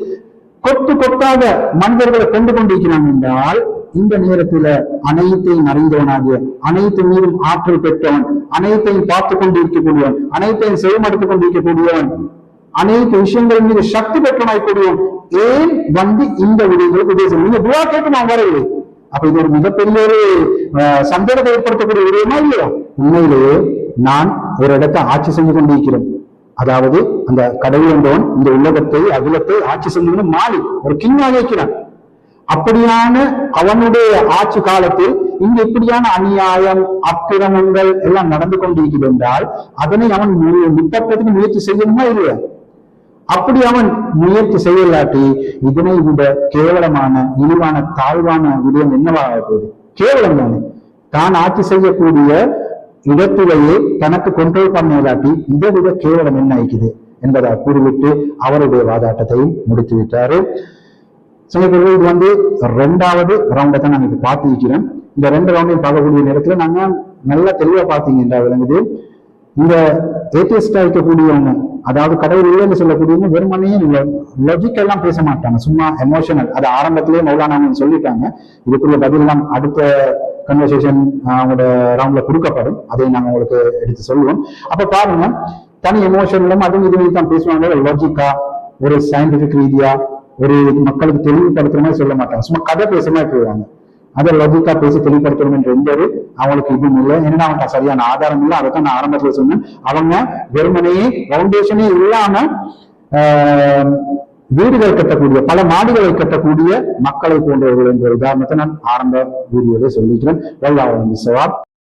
கொத்து கொத்தாக மனிதர்களை கொண்டு கொண்டிருக்கிறாங்க என்றால் இந்த நேரத்துல அனைத்தையும் அறிந்தவனாகிய, அனைத்து மீதும் ஆற்றல் பெற்றவன், அனைத்தையும் பார்த்து கொண்டிருக்கக்கூடியவன், அனைத்தையும் செயல்படுத்திக் கொண்டிருக்கக்கூடியவன், அனைத்து விஷயங்கள் மீது சக்தி பெற்றவனாய்க்கூடியவன் ஏன் வந்து இந்த விடயங்களுக்கு உதவி நீங்க துவா கேட்டு நான் வரவில்லை? அப்ப இது ஒரு மிகப்பெரிய ஒரு சந்தேகத்தை ஏற்படுத்தக்கூடிய விடயமா இல்லையா? உண்மையிலேயே நான் ஒரு இடத்தை ஆட்சி செஞ்சு கொண்டிருக்கிறேன். அதாவது அந்த கடவுள் என்றவன் இந்த உலகத்தை அகிலத்தை ஆட்சி செஞ்சு மாறி ஒரு கிங்காக இருக்கிறான். அப்படியான அவனுடைய ஆட்சி காலத்தில் இங்கு இப்படியான அநியாயம், அக்கிரமங்கள் எல்லாம் நடந்து கொண்டிருக்கிறது என்றால் அதனை அவன் நிப்பற்றதுக்கு முயற்சி செய்யணுமா இல்லையா? அப்படி அவன் முயற்சி செய்யலாட்டி இதனை விட கேவலமான, இழிவான, தாழ்வான விடயம் என்னவாக போகுது? கேவலம் தானே. தான் ஆட்சி செய்யக்கூடிய இடத்திலேயே தனக்கு கண்ட்ரோல் பண்ணலாட்டி இதை விட கேவலம் என்ன ஆயிக்குது என்பதை கூறிவிட்டு அவருடைய வாதாட்டத்தையும் முடித்து விட்டாரு. இது வந்து 2வது ரவுண்டை தான் நாங்க இப்ப பார்த்து இருக்கிறோம். இந்த 2 ரவுண்டையும் பார்க்கக்கூடிய நேரத்துல நாங்க நல்லா தெளிவா பார்த்தீங்கன்னா விளங்குது, இந்த ஏத்தியஸ்டா இருக்கக்கூடியவங்க, அதாவது கடவுள் இல்லைன்னு சொல்லக்கூடியவங்க வெறுமனையே லாஜிக் எல்லாம் பேச மாட்டாங்க, சும்மா எமோஷனல். அது ஆரம்பத்திலேயே மௌலானா சொல்லிட்டாங்க. இதுக்குள்ள பதில் எல்லாம் அடுத்த கன்வர்சேஷன் அவங்களோட ரவுண்ட்ல கொடுக்கப்படும், அதை நாங்க உங்களுக்கு எடுத்து சொல்லுவோம். அப்ப பாருங்க, தனி எமோஷனலும் அதுவும் இதுவும் தான் பேசுவாங்க. லாஜிக்கா, ஒரு சயின்டிபிக் ரீதியா, ஒரு மக்களுக்கு தெளிவுபடுத்துற மாதிரி சொல்ல மாட்டாங்க, சும்மா கதை பேசுற மாதிரி போயிடுவாங்க. அதை லாஜிக்கா பேசி தெளிவுபடுத்தணும் என்ற எந்த ஒரு அவங்களுக்கு இதுவும் இல்லை. ஏன்னா அவங்க சரியான ஆதாரம் இல்லை. அதைத்தான் நான் ஆரம்பத்தில் சொன்னேன். அவங்க வெறுமனையே பவுண்டேஷனே இல்லாம வீடுகள் கட்டக்கூடிய, பல மாடிகளை கட்டக்கூடிய மக்களை போன்றவர்கள் என்ற உதாரணத்தை நான் ஆரம்ப வீடியோவில் சொல்லிக்கிறேன்.